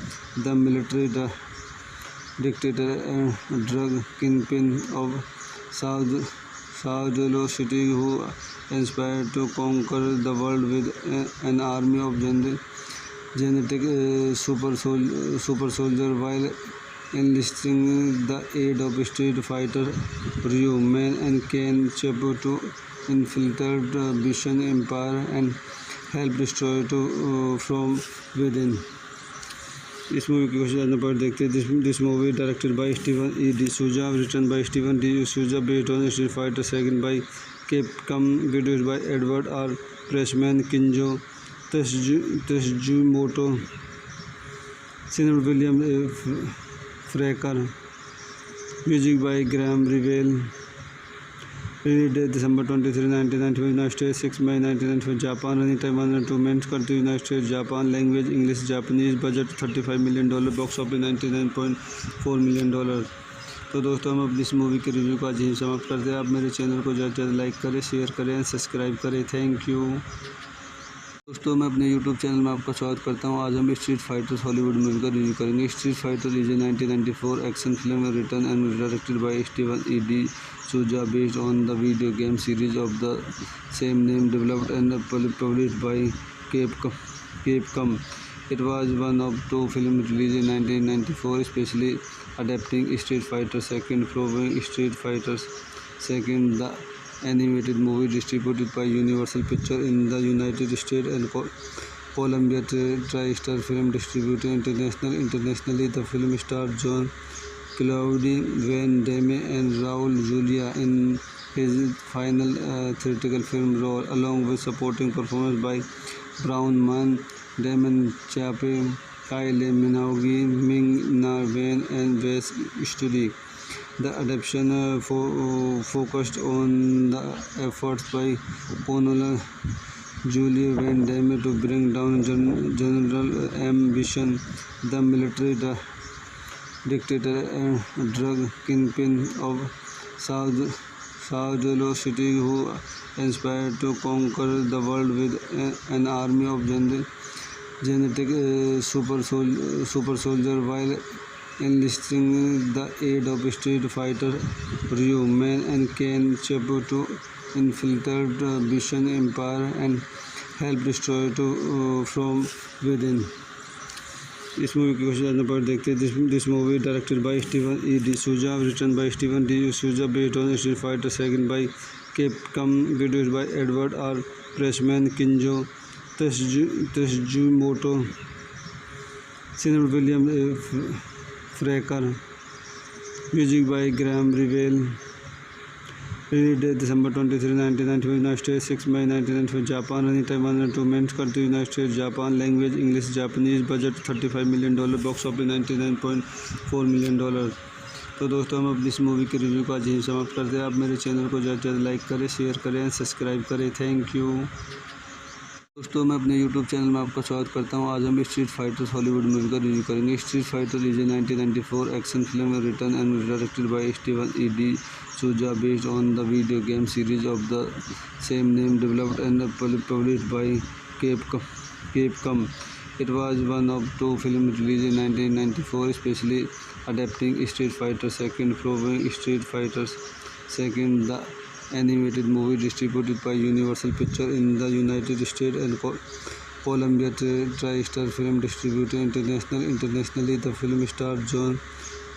the military dictator and drug kingpin of Saudalo City, who aspired to conquer the world with an army of genetic super soldier while enlisting the aid of Street Fighter Ryu, Man and Ken Chapo to infiltrate the Bishan Empire and help destroy it from within. इस movie की कुछ जानने पर देखते हैं। This movie directed by Steven E de Souza, written by Steven de Souza, based on Street Fighter second bye Capcom, produced by Edward R. Pressman, Kinjo Tsuchimoto, cinematography William Fraker, music by Graham Revell. Release date December 23, 1995, United States, 6 May 1995, Japan. Running time 102 minutes. Country United States, Japan. Language English, Japanese. Budget $35 million. Box office $99.4 million. तो दोस्तों हम अब इस movie के review का आज यहीं समाप्त करते हैं। आप मेरे चैनल को ज़्यादा से ज़्यादा लाइक करें, शेयर करें एंड सब्सक्राइब करें। Thank you. दोस्तों मैं अपने YouTube चैनल में आपका स्वागत करता हूं। आज हम स्ट्रीट फाइटर्स हॉलीवुड मूवी का रिव्यू करेंगे। Street fighter is a 1994 action film written and directed by Steven E de Souza based on the video game series of the same name developed and published by Capcom. It was one of two films released in 1994, especially adapting Street Fighter II from Street Fighter II, the animated movie distributed by Universal Pictures in the United States and Columbia TriStar Film Distributed Internationally. The film starred John Claude Van Damme and Raul Julia in his final theatrical film role, along with supporting performance by Brown Man, Damon Chape, Kylie Minogue, Ming-Na Wen, and Wes Studi. The adaptation focused on the efforts by Honora Julie Van Damme to bring down General Ambition, the military dictator and drug kingpin of Saudalo City, who aspired to conquer the world with an army of genetic super soldier while enlisting the aid of Street Fighter Ryu, Man and Ken Chapo to infiltrate the Bishan Empire and help destroy it from within. इस movie की कुछ जानने पर देखते हैं। This movie directed by Steven E de Souza, written by Steven de Souza, based on Street Fighter second bye Capcom, produced by Edward R. Pressman, Kinjo Tsuchimoto, cinematography William Fraker, music by Graham Revell. Release date December 23, 1995, United States, 6 May 1995, Japan. Running time 102 minutes. Country United States, Japan. Language English, Japanese. Budget $35 million. Box office $99.4 million. तो दोस्तों हम अब इस movie के review का आज यहीं समाप्त करते हैं। आप मेरे चैनल को ज़्यादा से ज़्यादा लाइक करें, शेयर करें एंड सब्सक्राइब करें। Thank you. दोस्तों मैं अपने YouTube चैनल में आपका स्वागत करता हूं। आज हम स्ट्रीट फाइटर्स हॉलीवुड मूवी का रिव्यू करेंगे। Street fighter is a 1994 action film written and directed by Steven E de Souza based on the video game series of the same name developed and published by Capcom. It was one of two films released in 1994, especially adapting Street Fighter II from Street Fighter II, the animated movie distributed by Universal Pictures in the United States and Columbia TriStar Film Distributor Internationally, the film starred John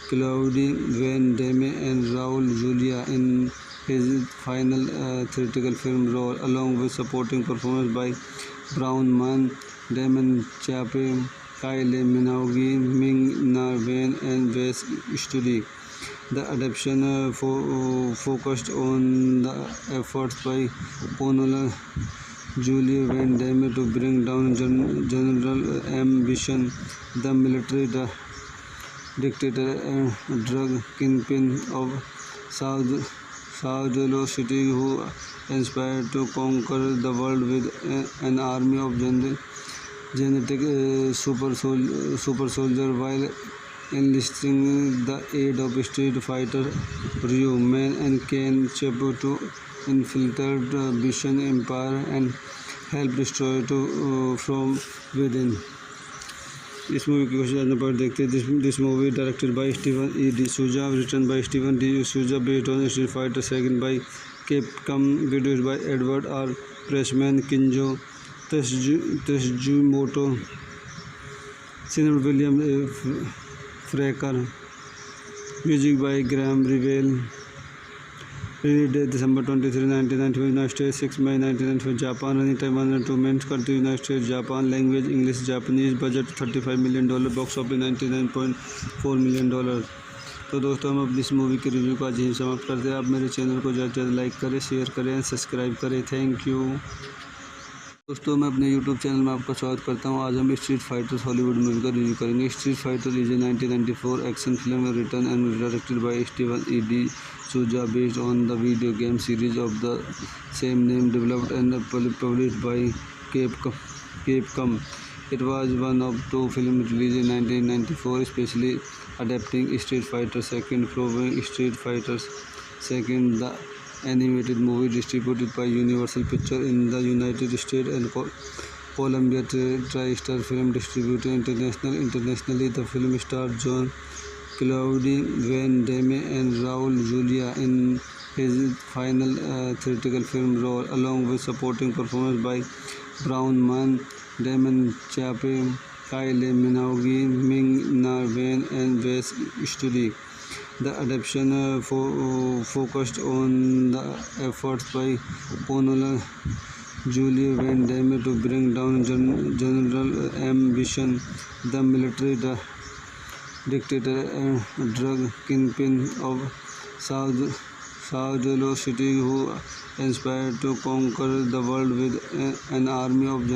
Claude Van Damme and Raul Julia in his final theatrical film role, along with supporting performance by Brown Man, Damon Chappe, Kylie Minogue, Ming-Na Wen, and Wes Studi. The adaptation focused on the efforts by Pamela Julie Van Damme to bring down General M. Bison, the military dictator and drug kingpin of Saudelo City, who aspired to conquer the world with an army of genetic super soldier while enlisting the aid of Street Fighter Ryu, Man, and Ken Chepo to infiltrate the Bison Empire and help destroy it from within. इस movie की कुछ जानने पर देखते हैं. This movie directed by Steven E de Souza, written by Steven de Souza, based on Street Fighter second by Capcom, produced by Edward R Pressman, Kenzo Tsujimoto, cinema William Fraker, music by Graeme Revell. Release date December 23, 1995, United States, 6 May 1995, Japan. Running time 102 minutes. Country United States, Japan. Language English, Japanese. Budget $35 million. Box office $99.4 million. तो दोस्तों हम अपनी इस movie के review का आज यहीं समाप्त करते हैं. आप मेरे चैनल को ज़्यादा से ज़्यादा लाइक करें, शेयर करें, सब्सक्राइब करें. Thank you. दोस्तों मैं अपने यूट्यूब चैनल में आपका स्वागत करता हूं. आज हम स्ट्रीट फाइटर्स हॉलीवुड मूवी का रिव्यू करेंगे. Street fighter is a 1994 action film written and directed by Steven E de Souza, based on the video game series of the same name, developed and published by Capcom. It was one of two films released in 1994, specially adapting Street Fighter II from Street Fighter II, the animated movie distributed by Universal Pictures in the United States and Columbia TriStar Film Distributor Internationally. The film starred John Claude Van Damme and Raul Julia in his final theatrical film role, along with supporting performance by Brown Man, Damon Chappe, Kylie Minogue, Ming-Na Wen, and Wes Studi. The adaptation focused on the efforts by Pamela Julie Van Damme to bring down General M. Bison, the military dictator and drug kingpin of Saudelo City, who aspired to conquer the world with an army of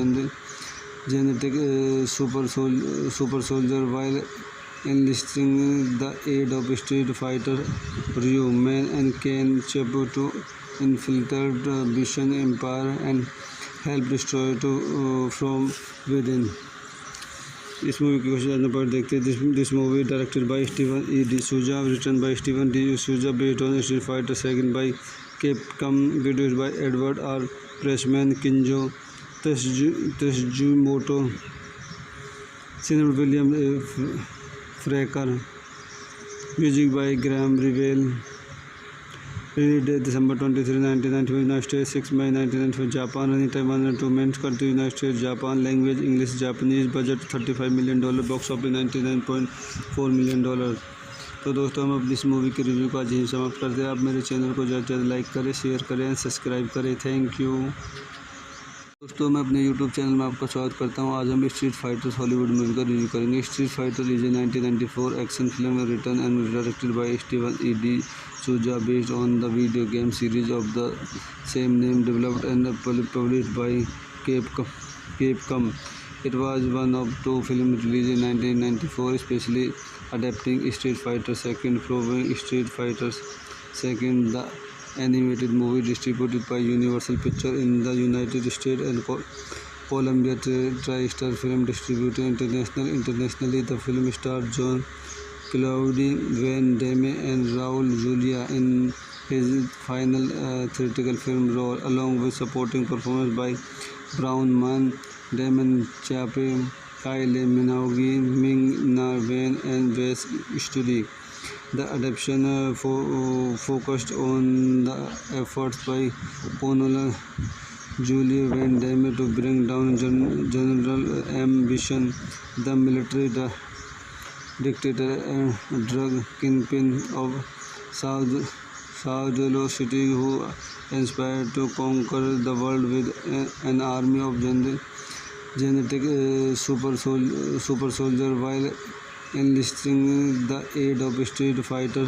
genetic super soldier while enlisting the aid of Street Fighter Ryu, Man, and Ken Chepo to infiltrate the Bison Empire and help destroy it from within. इस movie की कुछ जानने पर देखते हैं. This movie directed by Steven E de Souza, written by Steven de Souza, based on Street Fighter second by Capcom, produced by Edward R Pressman, Kenzo Tsujimoto, cinema William Fraker, music by Graeme Revell. Release date December 23, 1995, United States, 6 May 1995, Japan. Running time 102 minutes. Country United States, Japan. Language English, Japanese. Budget $35 million. Box office $99.4 million. तो दोस्तों हम अपनी इस movie के review का आज यहीं समाप्त करते हैं. आप मेरे चैनल को ज़्यादा से ज़्यादा लाइक करें, शेयर करें, सब्सक्राइब करें. Thank you. दोस्तों मैं अपने यूट्यूब चैनल में आपका स्वागत करता हूं. आज हम स्ट्रीट फाइटर्स हॉलीवुड मूवी का रिव्यू करेंगे. Street fighter is a 1994 action film written and directed by Steven E de Souza, based on the video game series of the same name, developed and published by Capcom. It was one of two films released in 1994, specially adapting Street Fighter II from Street Fighter II, the animated movie distributed by Universal Pictures in the United States and Columbia TriStar Film Distributor Internationally. The film starred John Claude Van Damme and Raul Julia in his final theatrical film role, along with supporting performance by Brown Man, Damon Chappe, Kylie Minogue, Ming-Na Wen, and Wes Studi. The adaptation focused on the efforts by Pamela Julie Van Damme to bring down General Ambition, the military dictator and drug kingpin of Saudalo City, who inspired to conquer the world with an army of genetic super soldier while enlisting the aid of street fighter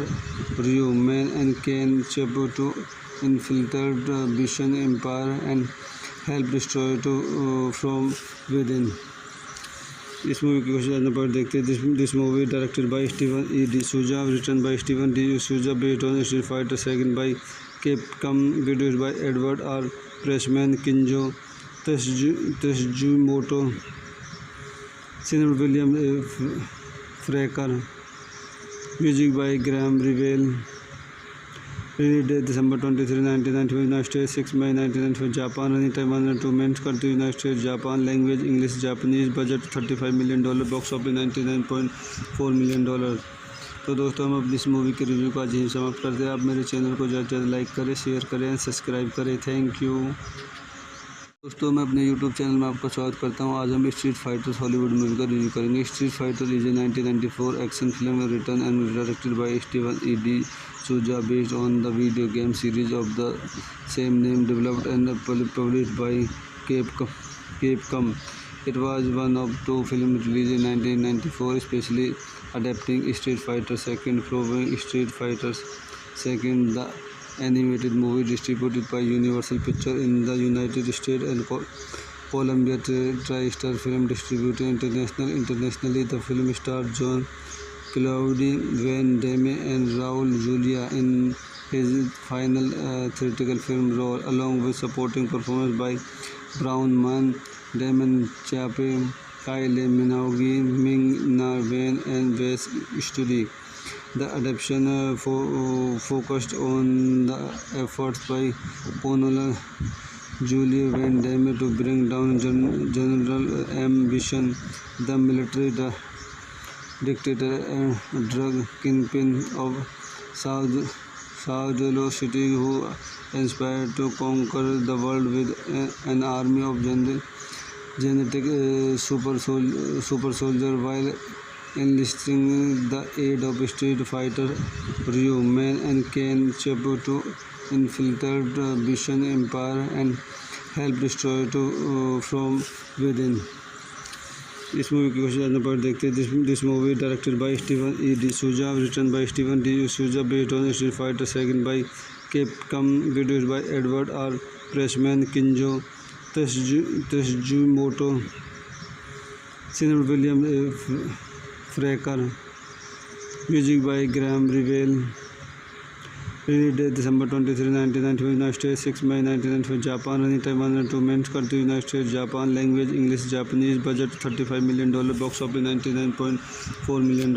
Ryu, Man and Ken Chepo to infiltrate the Bishan Empire and help destroy it from within. इस movie की question number देखते हैं. This movie directed by Steven E de Souza, written by Steven D de Souza, based on Street Fighter second by Capcom, produced by Edward R Pressman, Kenzo Tsujimoto, cinema William Fraker, music by Graeme Revell. Release date December 23, 1995 United States, 6 May 1995 Japan. Running time 102 minutes. Country United States, Japan. Language English, Japanese. Budget $35 million. Box office $99.4 million. तो दोस्तों हम अपनी इस movie के review का आज यहीं समाप्त करते हैं. आप मेरे चैनल को ज़्यादा से ज़्यादा लाइक करें, शेयर करें, सब्सक्राइब करें. थैंक यू दोस्तों. मैं अपने यूट्यूब चैनल में आपका स्वागत करता हूं. आज हम स्ट्रीट फाइटर्स हॉलीवुड मूवी का रिव्यू करेंगे. Street fighter is a 1994 action film written and directed by Steven E de Souza, based on the video game series of the same name, developed and published by Capcom. It was one of two films released in 1994, especially adapting Street Fighter II from Street Fighter II, the animated movie distributed by Universal Pictures in the United States and Columbia TriStar Film Distributed internationally. The film stars John Claude Van Damme and Raul Julia in his final theatrical film role, along with supporting performance by Brown Man, Damon Chappe, Kylie Minogue, Ming-Na Wen, and Wes Studi. The adaptation focused on the efforts by Colonel Julie Van Damme to bring down General Ambition, the military dictator and drug kingpin of Saudalo City, who inspired to conquer the world with an army of genetic super soldier while enlisting the aid of street fighter Ryu, Man and Ken Chepo to infiltrate the Bishan Empire and help destroy it from within. इस movie की question number देखते हैं. This movie directed by Steven E de Souza, written by Steven D de Souza, based on Street Fighter second by Capcom, produced by Edward R Pressman, Kenzo Tsujimoto, cinema William Fraker, music by Graeme Revell. Release date December 23, 1995 United States, 6 May 1995 Japan. Running time 102 minutes. Country United States, Japan. Language English, Japanese. Budget $35 million. Box office $99.4 million.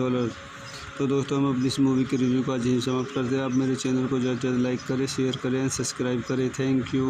तो दोस्तों हम अपनी इस movie के review का आज यहीं समाप्त करते हैं. आप मेरे चैनल को ज़्यादा से ज़्यादा लाइक करें, शेयर करें, सब्सक्राइब करें. Thank you.